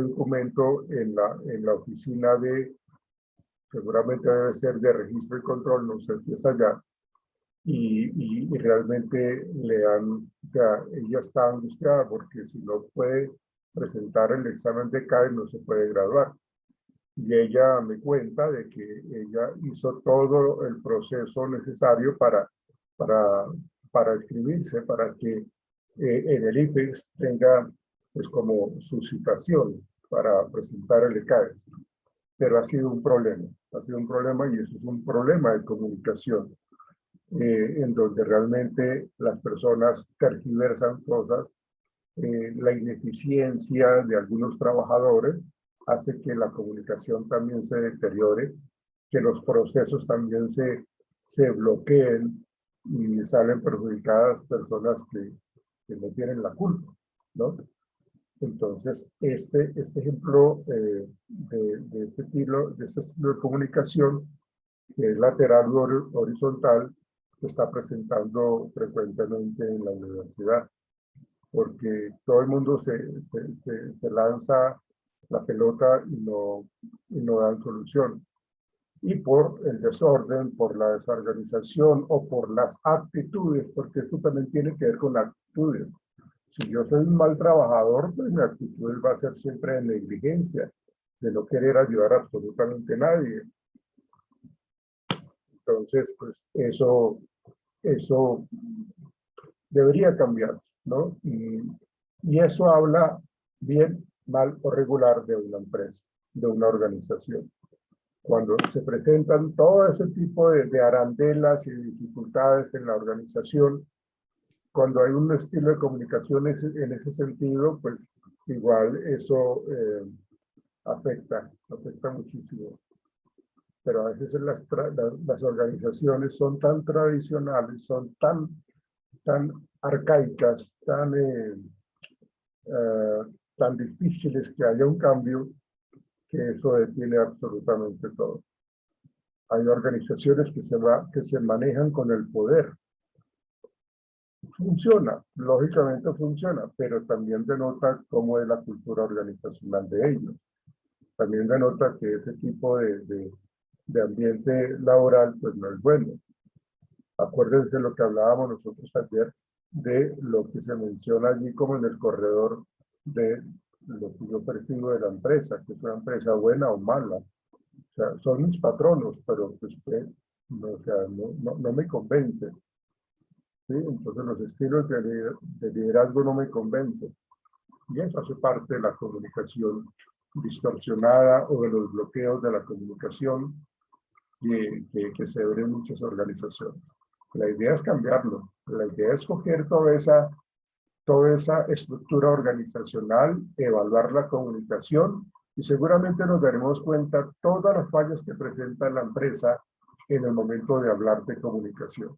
documento en la oficina seguramente debe ser de registro y control, no sé si es allá, y realmente o sea, ella está angustiada porque si no puede presentar el examen de CAE no se puede graduar. Y ella me cuenta de que ella hizo todo el proceso necesario para inscribirse, para que en el IPEX tenga pues como su citación para presentar el ECAES. Pero ha sido un problema y eso es un problema de comunicación, en donde realmente las personas tergiversan cosas, la ineficiencia de algunos trabajadores hace que la comunicación también se deteriore, que los procesos también se bloqueen y salen perjudicadas personas que no tienen la culpa, ¿no? Entonces, este ejemplo de este estilo de comunicación, que es lateral o horizontal, se está presentando frecuentemente en la universidad, porque todo el mundo se lanza la pelota y no dan solución. Y por el desorden, por la desorganización o por las actitudes, porque esto también tiene que ver con actitudes. Si yo soy un mal trabajador, pues mi actitud va a ser siempre de negligencia, de no querer ayudar a absolutamente nadie. Entonces, pues eso debería cambiar, ¿no? Y eso habla bien, mal o regular de una empresa, de una organización. Cuando se presentan todo ese tipo de arandelas y dificultades en la organización, cuando hay un estilo de comunicación en ese sentido, pues igual eso afecta muchísimo. Pero a veces las organizaciones son tan tradicionales, son tan arcaicas, tan difíciles que haya un cambio, que eso detiene absolutamente todo. Hay organizaciones que se manejan con el poder. Funciona, lógicamente funciona, pero también denota cómo es la cultura organizacional de ellos. También denota que ese tipo de ambiente laboral pues no es bueno. Acuérdense lo que hablábamos nosotros ayer de lo que se menciona allí como en el corredor de lo que yo percibo de la empresa, que es una empresa buena o mala. O sea, son mis patronos, pero pues, no me convence. ¿sí? Entonces los estilos de liderazgo no me convencen. Y eso hace parte de la comunicación distorsionada o de los bloqueos de la comunicación que se ven en muchas organizaciones. La idea es cambiarlo. La idea es coger toda esa estructura organizacional, evaluar la comunicación y seguramente nos daremos cuenta todas las fallas que presenta la empresa en el momento de hablar de comunicación.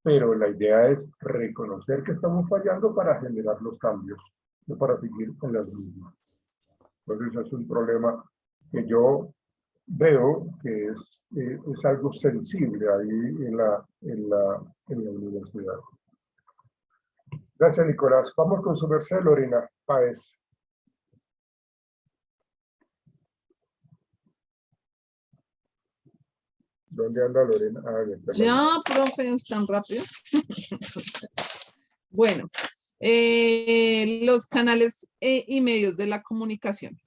Pero la idea es reconocer que estamos fallando para generar los cambios, no para seguir con las mismas. Entonces es un problema que yo veo que es algo sensible ahí en la universidad. Gracias, Nicolás. Vamos con su merced, Lorena Páez. ¿Dónde anda Lorena? Ah, ya, profe, es tan rápido. Bueno, los canales y medios de la comunicación.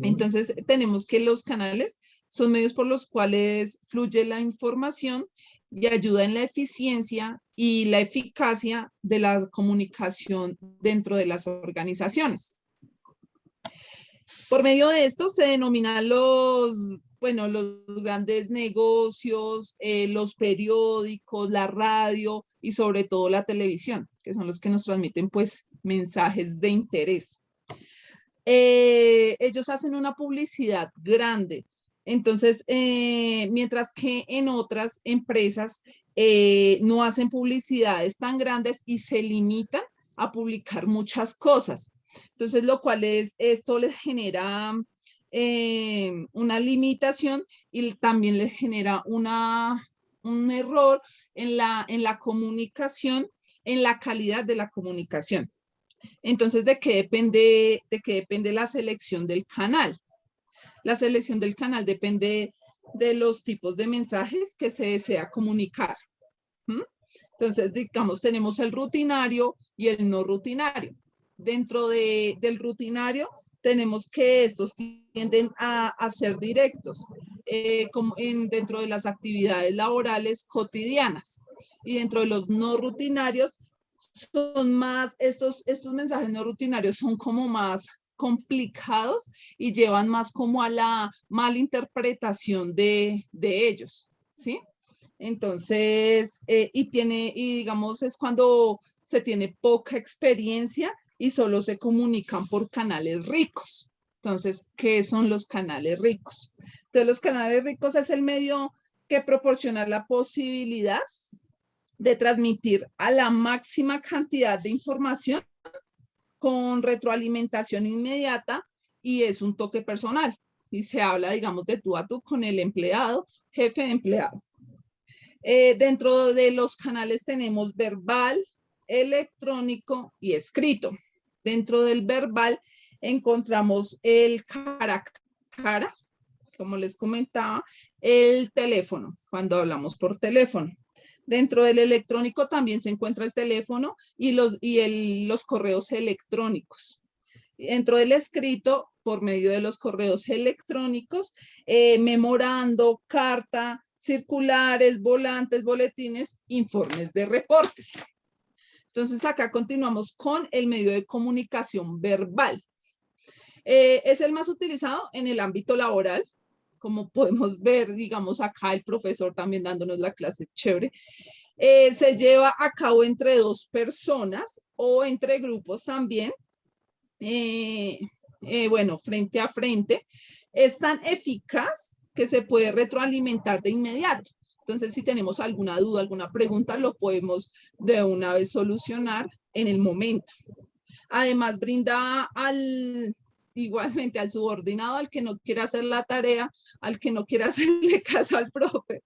Entonces, tenemos que los canales son medios por los cuales fluye la información y ayuda en la eficiencia y la eficacia de la comunicación dentro de las organizaciones. Por medio de esto se denominan los grandes negocios, los periódicos, la radio y sobre todo la televisión, que son los que nos transmiten pues mensajes de interés. Ellos hacen una publicidad grande. Entonces, mientras que en otras empresas no hacen publicidades tan grandes y se limitan a publicar muchas cosas. Entonces, esto les genera una limitación y también les genera un error en la comunicación, en la calidad de la comunicación. Entonces, ¿de qué depende la selección del canal? La selección del canal depende de los tipos de mensajes que se desea comunicar. Entonces, digamos, tenemos el rutinario y el no rutinario. Dentro del rutinario, tenemos que estos tienden a ser directos dentro de las actividades laborales cotidianas. Y dentro de los no rutinarios, son más, estos mensajes no rutinarios son como más complicados y llevan más como a la malinterpretación de ellos, ¿sí? Entonces, digamos, es cuando se tiene poca experiencia y solo se comunican por canales ricos. Entonces, ¿qué son los canales ricos? Entonces, los canales ricos es el medio que proporciona la posibilidad de transmitir a la máxima cantidad de información con retroalimentación inmediata y es un toque personal. Y se habla, digamos, de tú a tú con el empleado, jefe de empleado. Dentro de los canales tenemos verbal, electrónico y escrito. Dentro del verbal encontramos el cara a cara, como les comentaba, el teléfono, cuando hablamos por teléfono. Dentro del electrónico también se encuentra el teléfono y los correos electrónicos. Dentro del escrito, por medio de los correos electrónicos, memorando, carta, circulares, volantes, boletines, informes de reportes. Entonces acá continuamos con el medio de comunicación verbal. Es el más utilizado en el ámbito laboral. Como podemos ver, digamos, acá el profesor también dándonos la clase chévere. Se lleva a cabo entre dos personas o entre grupos también. Bueno, frente a frente. Es tan eficaz que se puede retroalimentar de inmediato. Entonces, si tenemos alguna duda, alguna pregunta, lo podemos de una vez solucionar en el momento. Además, brinda igualmente al subordinado, al que no quiera hacer la tarea, al que no quiera hacerle caso al profe.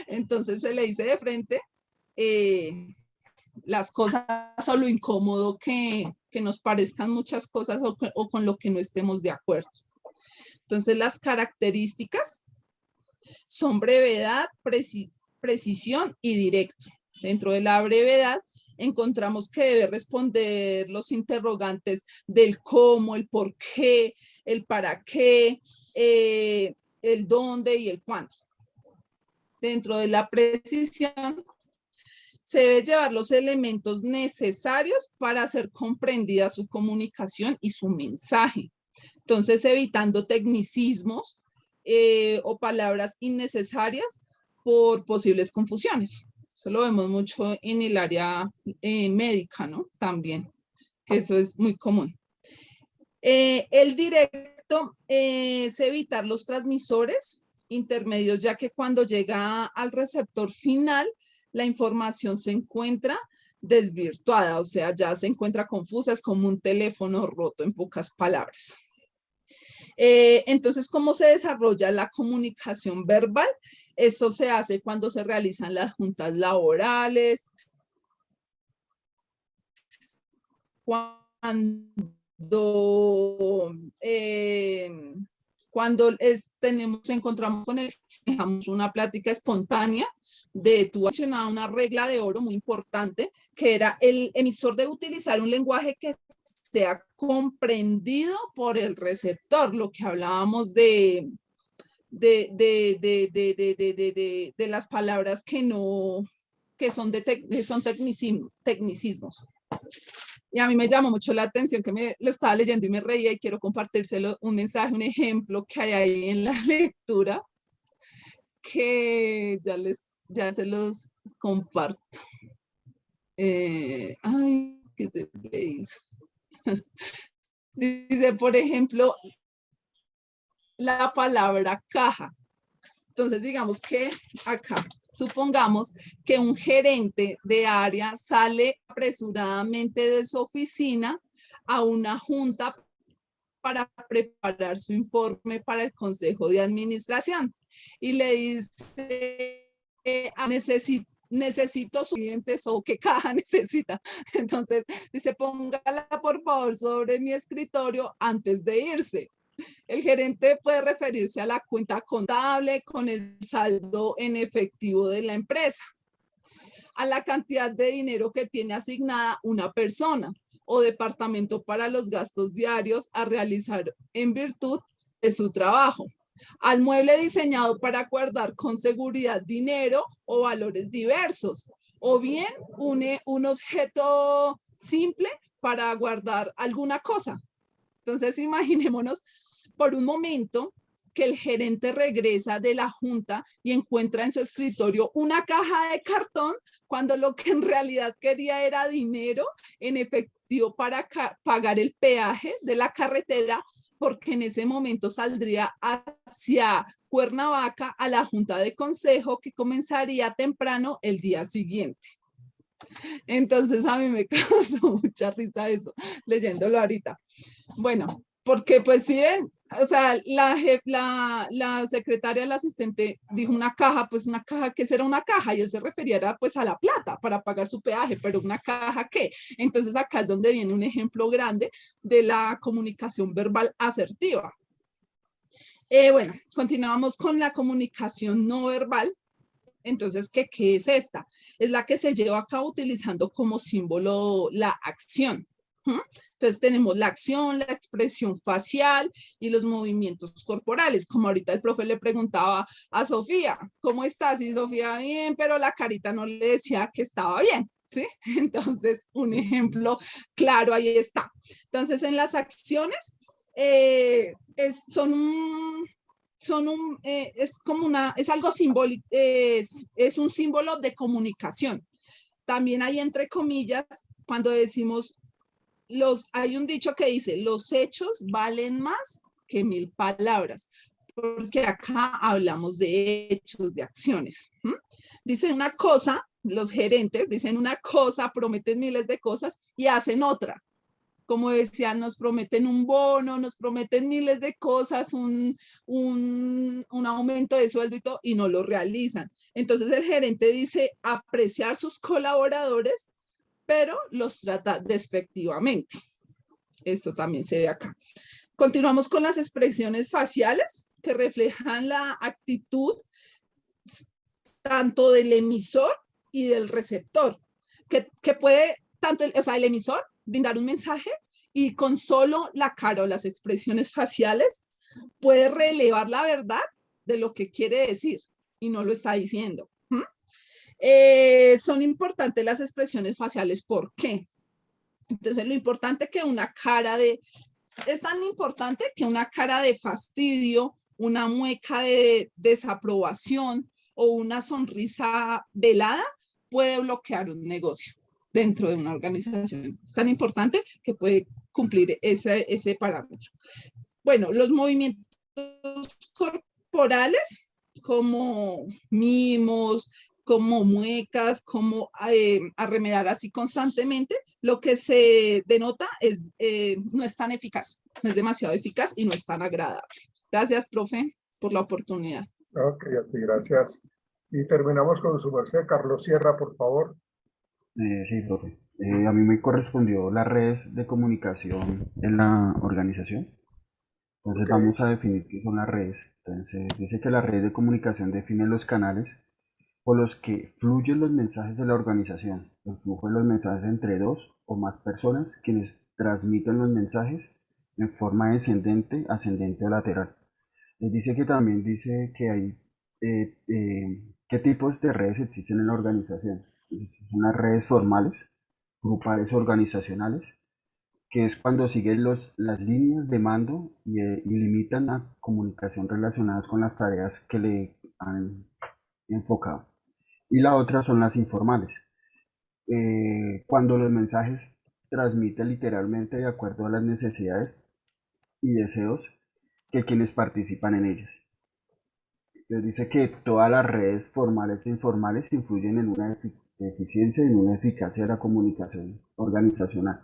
Entonces se le dice de frente las cosas o lo incómodo que nos parezcan muchas cosas o con lo que no estemos de acuerdo. Entonces las características son brevedad, precisión y directo. Dentro de la brevedad encontramos que debe responder los interrogantes del cómo, el por qué, el para qué, el dónde y el cuándo. Dentro de la precisión se debe llevar los elementos necesarios para hacer comprendida su comunicación y su mensaje. Entonces, evitando tecnicismos o palabras innecesarias por posibles confusiones. Eso lo vemos mucho en el área médica, ¿no? También, que eso es muy común. El directo es evitar los transmisores intermedios, ya que cuando llega al receptor final, la información se encuentra desvirtuada, o sea, ya se encuentra confusa, es como un teléfono roto, en pocas palabras. Entonces, ¿cómo se desarrolla la comunicación verbal? Esto se hace cuando se realizan las juntas laborales, cuando encontramos con él, dejamos una plática espontánea. Tú mencionabas una regla de oro muy importante, que era el emisor debe utilizar un lenguaje que sea comprendido por el receptor, lo que hablábamos de las palabras que son tecnicismos. Y a mí me llamó mucho la atención que lo estaba leyendo y me reía, y quiero compartírselo, un mensaje, un ejemplo que hay ahí en la lectura, que ya se los comparto. Ay, ¿qué se me hizo? Dice, por ejemplo, la palabra caja. Entonces, digamos que acá, supongamos que un gerente de área sale apresuradamente de su oficina a una junta para preparar su informe para el consejo de administración y le dice, necesito sus clientes, o qué caja necesita. Entonces dice, póngala por favor sobre mi escritorio antes de irse. El gerente puede referirse a la cuenta contable con el saldo en efectivo de la empresa, a la cantidad de dinero que tiene asignada una persona o departamento para los gastos diarios a realizar en virtud de su trabajo, al mueble diseñado para guardar con seguridad dinero o valores diversos, o bien un objeto simple para guardar alguna cosa. Entonces, imaginémonos por un momento que el gerente regresa de la junta y encuentra en su escritorio una caja de cartón, cuando lo que en realidad quería era dinero en efectivo para pagar el peaje de la carretera, porque en ese momento saldría hacia Cuernavaca a la junta de consejo que comenzaría temprano el día siguiente. Entonces a mí me causó mucha risa eso, leyéndolo ahorita. Bueno, porque pues sí, o sea, la secretaria, la asistente dijo una caja, pues una caja, ¿qué será una caja? Y él se refería pues a la plata para pagar su peaje, pero ¿una caja qué? Entonces acá es donde viene un ejemplo grande de la comunicación verbal asertiva. Bueno, continuamos con la comunicación no verbal. Entonces, ¿qué es esta? Es la que se lleva a cabo utilizando como símbolo la acción. Entonces tenemos la acción, la expresión facial y los movimientos corporales. Como ahorita el profe le preguntaba a Sofía, ¿cómo estás? Y Sofía, bien, pero la carita no le decía que estaba bien, ¿sí? Entonces, un ejemplo claro ahí está. Entonces, en las acciones es algo simbólico, es un símbolo de comunicación. También hay entre comillas, cuando decimos, hay un dicho que dice, los hechos valen más que 1000 palabras, porque acá hablamos de hechos, de acciones. Dicen una cosa, los gerentes dicen una cosa, prometen miles de cosas y hacen otra. Como decían, nos prometen un bono, nos prometen miles de cosas, un aumento de sueldo y todo, y no lo realizan. Entonces el gerente dice apreciar sus colaboradores, pero los trata despectivamente. Esto también se ve acá. Continuamos con las expresiones faciales que reflejan la actitud tanto del emisor y del receptor, que puede tanto el emisor brindar un mensaje y con solo la cara o las expresiones faciales puede relevar la verdad de lo que quiere decir y no lo está diciendo. Son importantes las expresiones faciales. ¿Por qué? Entonces, lo importante que una cara de... Es tan importante que una cara de fastidio, una mueca de desaprobación o una sonrisa velada puede bloquear un negocio dentro de una organización. Es tan importante que puede cumplir ese parámetro. Bueno, los movimientos corporales como mimos, como muecas, como arremedar así constantemente, lo que se denota es no es tan eficaz, no es demasiado eficaz y no es tan agradable. Gracias, profe, por la oportunidad. Ok, a ti, gracias. Y terminamos con su merced, Carlos Sierra, por favor. Sí, profe. A mí me correspondió las redes de comunicación en la organización. Entonces vamos a definir qué son las redes. Entonces dice que la red de comunicación define los canales por los que fluyen los mensajes de la organización, el flujo de los mensajes entre dos o más personas quienes transmiten los mensajes en forma descendente, ascendente o lateral. Dice que también dice que hay qué tipos de redes existen en la organización. Son las redes formales, grupales organizacionales, que es cuando siguen las líneas de mando y limitan la comunicación relacionadas con las tareas que le han enfocado. Y la otra son las informales, cuando los mensajes transmiten literalmente de acuerdo a las necesidades y deseos que quienes participan en ellas. Entonces dice que todas las redes formales e informales influyen en una eficiencia y en una eficacia de la comunicación organizacional.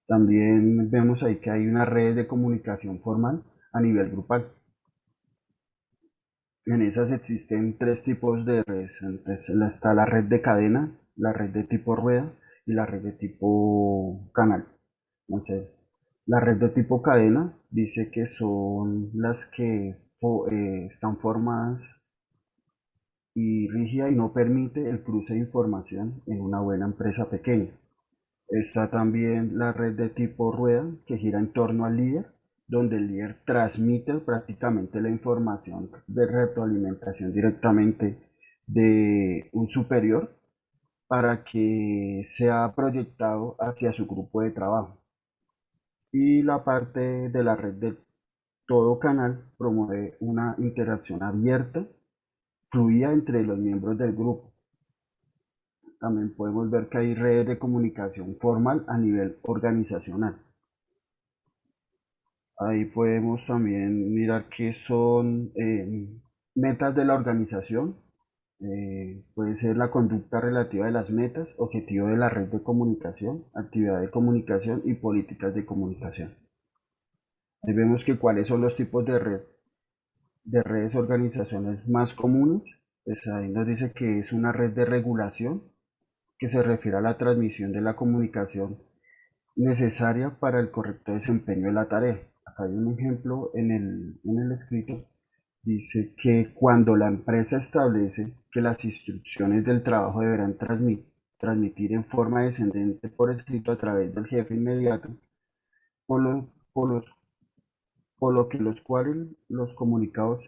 También vemos ahí que hay una red de comunicación formal a nivel grupal. En esas existen tres tipos de redes. Entonces, está la red de cadena, la red de tipo rueda y la red de tipo canal. Entonces, la red de tipo cadena dice que son las que están formadas y rígida y no permite el cruce de información en una buena empresa pequeña. Está también la red de tipo rueda que gira en torno al líder, donde el líder transmite prácticamente la información de retroalimentación directamente de un superior para que sea proyectado hacia su grupo de trabajo. Y la parte de la red de todo canal promueve una interacción abierta, fluida entre los miembros del grupo. También podemos ver que hay redes de comunicación formal a nivel organizacional. Ahí podemos también mirar qué son metas de la organización. Puede ser la conducta relativa de las metas, objetivo de la red de comunicación, actividad de comunicación y políticas de comunicación. Ahí vemos que cuáles son los tipos de redes organizacionales más comunes. Pues ahí nos dice que es una red de regulación que se refiere a la transmisión de la comunicación necesaria para el correcto desempeño de la tarea. Acá hay un ejemplo en el escrito. Dice que cuando la empresa establece que las instrucciones del trabajo deberán transmitir en forma descendente por escrito a través del jefe inmediato, por lo que los cuales los comunicados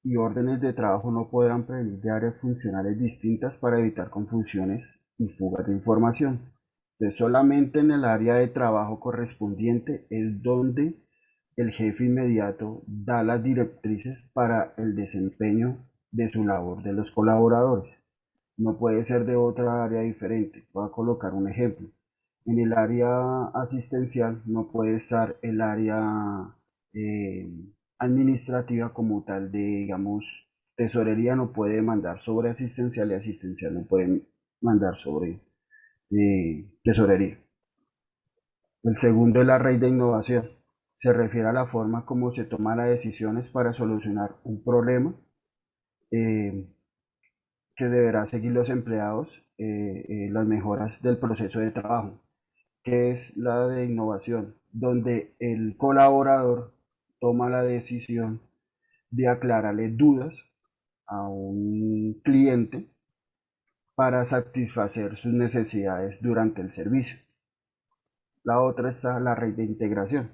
y órdenes de trabajo no podrán prevenir de áreas funcionales distintas para evitar confusiones y fugas de información. Entonces, solamente en el área de trabajo correspondiente es donde el jefe inmediato da las directrices para el desempeño de su labor de los colaboradores. No puede ser de otra área diferente. Voy a colocar un ejemplo. En el área asistencial no puede estar el área administrativa como tal de, digamos, tesorería no puede mandar sobre asistencial y asistencial no puede mandar sobre tesorería. El segundo es la red de innovación. Se refiere a la forma como se toman las decisiones para solucionar un problema que deberá seguir los empleados, las mejoras del proceso de trabajo, que es la de innovación, donde el colaborador toma la decisión de aclararle dudas a un cliente para satisfacer sus necesidades durante el servicio. La otra está la red de integración.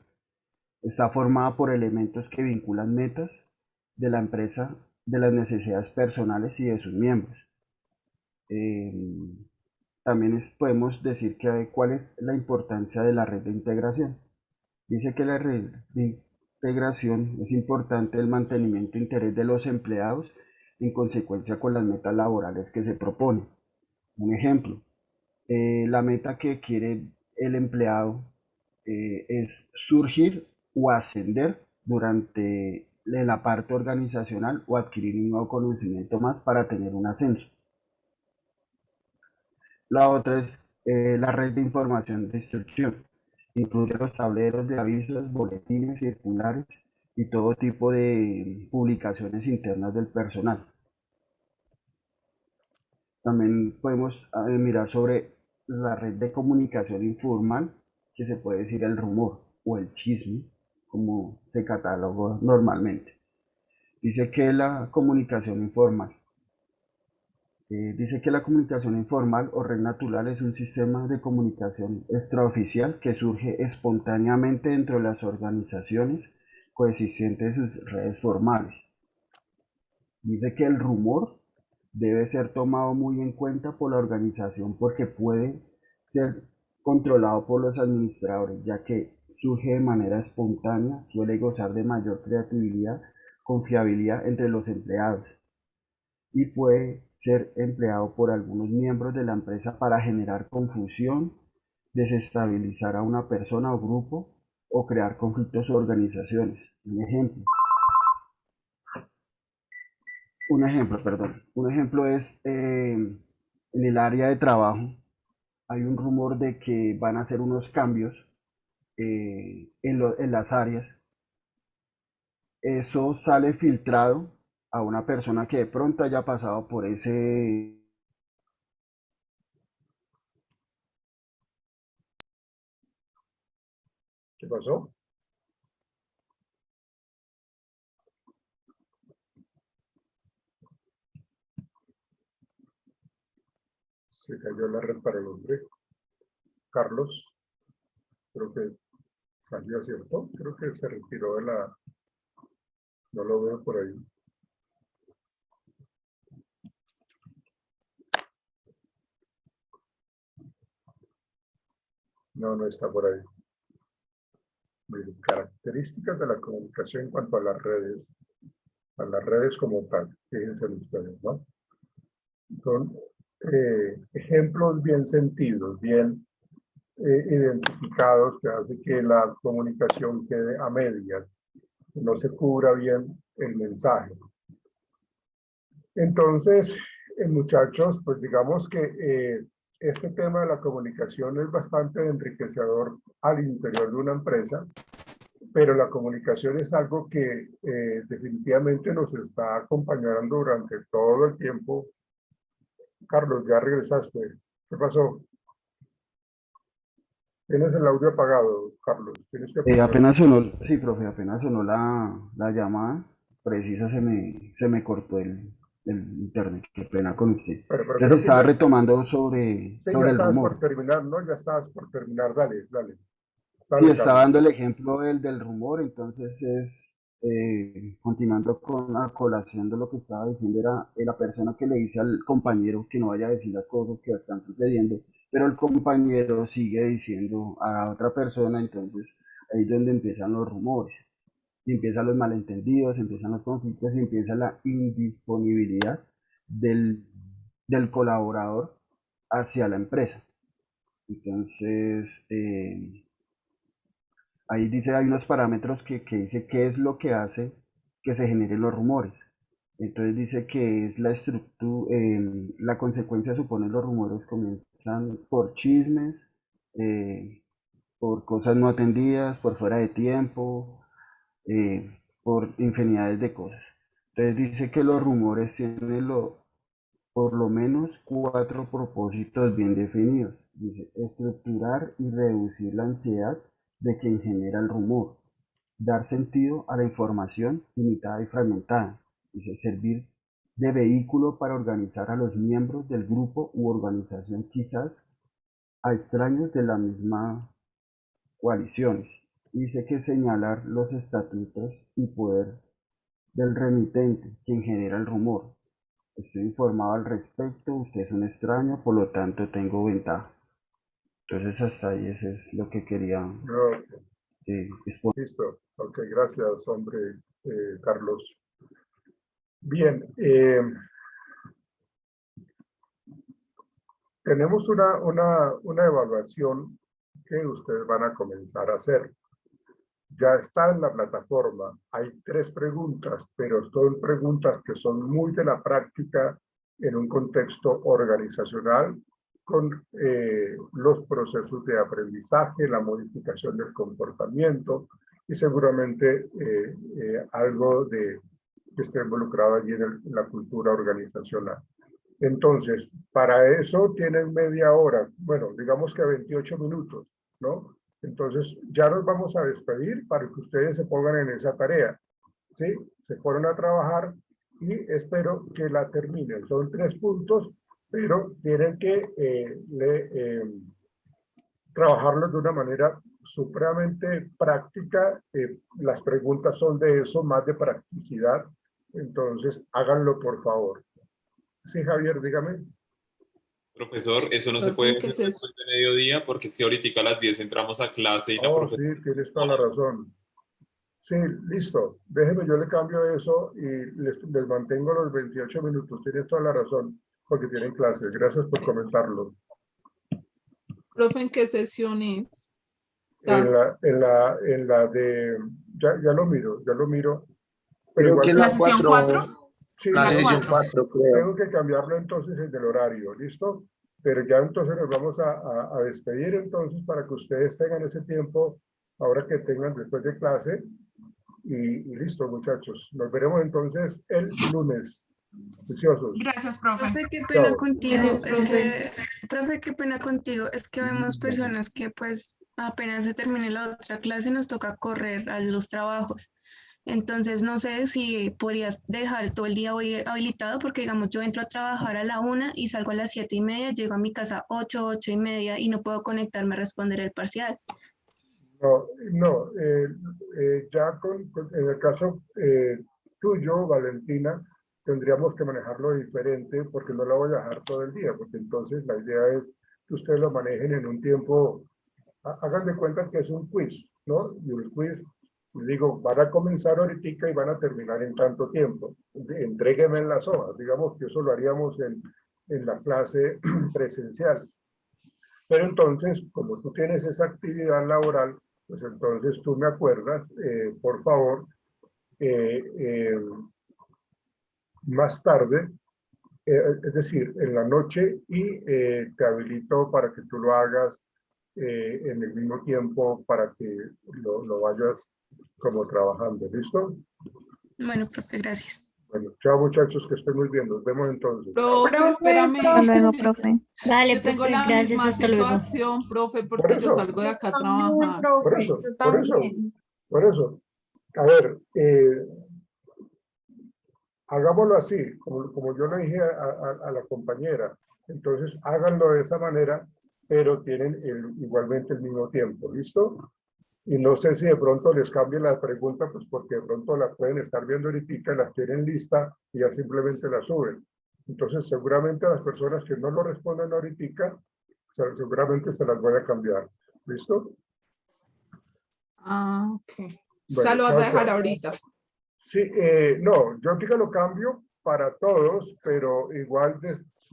Está formada por elementos que vinculan metas de la empresa de las necesidades personales y de sus miembros. también podemos decir que cuál es la importancia de la red de integración. Dice que la red de integración es importante el mantenimiento de interés de los empleados en consecuencia con las metas laborales que se proponen. Un ejemplo, la meta que quiere el empleado es surgir o ascender durante la parte organizacional o adquirir un nuevo conocimiento más para tener un ascenso. La otra es la red de información de instrucción. Incluye los tableros de avisos, boletines, circulares y todo tipo de publicaciones internas del personal. También podemos mirar sobre la red de comunicación informal, que se puede decir el rumor o el chisme, como se cataloga normalmente. Dice que la comunicación informal o red natural es un sistema de comunicación extraoficial que surge espontáneamente dentro de las organizaciones coexistentes en sus redes formales. Dice que el rumor debe ser tomado muy en cuenta por la organización porque puede ser controlado por los administradores, ya que surge de manera espontánea, suele gozar de mayor creatividad, confiabilidad entre los empleados y puede ser empleado por algunos miembros de la empresa para generar confusión, desestabilizar a una persona o grupo o crear conflictos o organizaciones. Un ejemplo es en el área de trabajo hay un rumor de que van a hacer unos cambios en las áreas. Eso sale filtrado a una persona que de pronto haya pasado por ese. ¿Qué pasó? Se cayó la red para el hombre. Carlos, creo que salió, ¿cierto? Creo que se retiró de la. No lo veo por ahí. No, no está por ahí. Miren, características de la comunicación en cuanto a las redes como tal, fíjense ustedes, ¿no? Son ejemplos bien sentidos, bien identificados, que hace que la comunicación quede a medias, que no se cubra bien el mensaje. Entonces, muchachos, pues digamos que este tema de la comunicación es bastante enriquecedor al interior de una empresa, pero la comunicación es algo que definitivamente nos está acompañando durante todo el tiempo. Carlos, ya regresaste. ¿Qué pasó? Tienes el audio apagado, Carlos. Tienes que apagarlo. Apenas sonó, sí, profe, apenas sonó la llamada precisa, se me cortó el internet. Qué pena con usted. Entonces estaba retomando sobre Sí, ya el estabas rumor. por terminar, ¿no? Ya estabas por terminar. Dale, dale. Sí, estaba dando el ejemplo del rumor, entonces continuando con la colación de lo que estaba diciendo, era la persona que le dice al compañero que no vaya a decir las cosas que están sucediendo, pero el compañero sigue diciendo a otra persona, entonces ahí es donde empiezan los rumores, y empiezan los malentendidos, empiezan los conflictos y empieza la indisponibilidad del colaborador hacia la empresa. Entonces, ahí dice, hay unos parámetros que dice qué es lo que hace que se generen los rumores. Entonces dice que es la estructura, la consecuencia supone los rumores comienzan por chismes, por cosas no atendidas, por fuera de tiempo, por infinidades de cosas. Entonces dice que los rumores tienen por lo menos 4 propósitos bien definidos. Dice, estructurar y reducir la ansiedad de quien genera el rumor, dar sentido a la información limitada y fragmentada, dice, servir de vehículo para organizar a los miembros del grupo u organización, quizás a extraños de la misma coalición. Dice que señalar los estatutos y poder del remitente, quien genera el rumor, estoy informado al respecto, usted es un extraño, por lo tanto tengo ventaja. Entonces hasta ahí eso es lo que quería exponer. Listo. Ok, gracias, hombre, Carlos. Bien, tenemos una evaluación que ustedes van a comenzar a hacer. Ya está en la plataforma. Hay 3 preguntas, pero son preguntas que son muy de la práctica en un contexto organizacional con los procesos de aprendizaje, la modificación del comportamiento y seguramente algo que esté involucrado allí en la cultura organizacional. Entonces, para eso tienen media hora, bueno, digamos que 28 minutos, ¿no? Entonces, ya nos vamos a despedir para que ustedes se pongan en esa tarea, ¿sí? Se fueron a trabajar y espero que la terminen. Son 3 puntos, pero tienen que trabajarlos de una manera supremamente práctica. Las preguntas son de eso, más de practicidad. Entonces, háganlo, por favor. Sí, Javier, dígame. Profesor, eso no se puede hacer después de mediodía porque si ahorita a las 10 entramos a clase y la profesora... Sí, tienes toda la razón. Sí, listo. Déjeme, yo le cambio eso y les mantengo los 28 minutos. Tienes toda la razón porque tienen clases. Gracias por comentarlo. Profe, ¿en qué sesión es? En la de... Ya lo miro. Pero igual, ¿la sesión 4? Sí, la sesión 4, creo. Tengo que cambiarlo entonces el del horario, ¿listo? Pero ya entonces nos vamos a despedir entonces para que ustedes tengan ese tiempo ahora que tengan después de clase. Y listo, muchachos. Nos veremos entonces el lunes. Viciosos. Gracias, profe. Profe, qué pena contigo. Profe, qué pena contigo. Es que vemos personas que pues apenas se termine la otra clase nos toca correr a los trabajos. Entonces, no sé si podrías dejar todo el día hoy habilitado, porque digamos, yo entro a trabajar a la 1 y salgo a las 7:30, llego a mi casa 8:30 y no puedo conectarme a responder el parcial. No, ya en el caso tuyo, Valentina, tendríamos que manejarlo diferente porque no lo voy a dejar todo el día, porque entonces la idea es que ustedes lo manejen en un tiempo, hagan de cuenta que es un quiz, ¿no? Y el quiz, digo, van a comenzar ahorita y van a terminar en tanto tiempo. Entréguenme en las hojas, digamos que eso lo haríamos en la clase presencial. Pero entonces, como tú tienes esa actividad laboral, pues entonces tú me acuerdas, por favor, más tarde, es decir, en la noche, y te habilito para que tú lo hagas en el mismo tiempo para que lo vayas como trabajando. ¿Listo? Bueno, profe, gracias. Bueno, chao muchachos, que estén muy bien. Nos vemos entonces. Profe, espérame. Hasta luego, profe. Dale, yo tengo profe, la gracias, misma hasta luego. situación, profe, porque yo salgo de acá a trabajar. Por eso. A ver, hagámoslo así, como yo le dije a la compañera. Entonces, háganlo de esa manera, pero tienen igualmente el mismo tiempo. ¿Listo? Y no sé si de pronto les cambie la pregunta, pues porque de pronto la pueden estar viendo ahorita, las tienen lista y ya simplemente la suben. Entonces, seguramente a las personas que no lo responden ahorita, seguramente se las voy a cambiar. ¿Listo? Ah, ok. Bueno, ya lo vas a dejar ahorita. Sí, no, yo ahorita lo cambio para todos, pero igual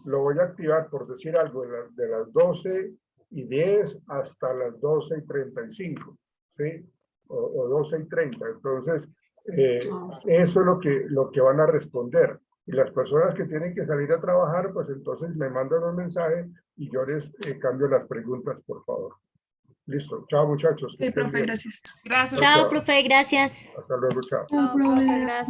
lo voy a activar, por decir algo, de las 12:10 hasta las 12:35. ¿Sí? O 12:30. Entonces, eso es lo que van a responder. Y las personas que tienen que salir a trabajar, pues entonces me mandan un mensaje y yo les cambio las preguntas, por favor. Listo. Chao, muchachos. Sí, profe, gracias. Gracias. Chao, profe, gracias. Hasta luego, chao. Chao, profe, gracias.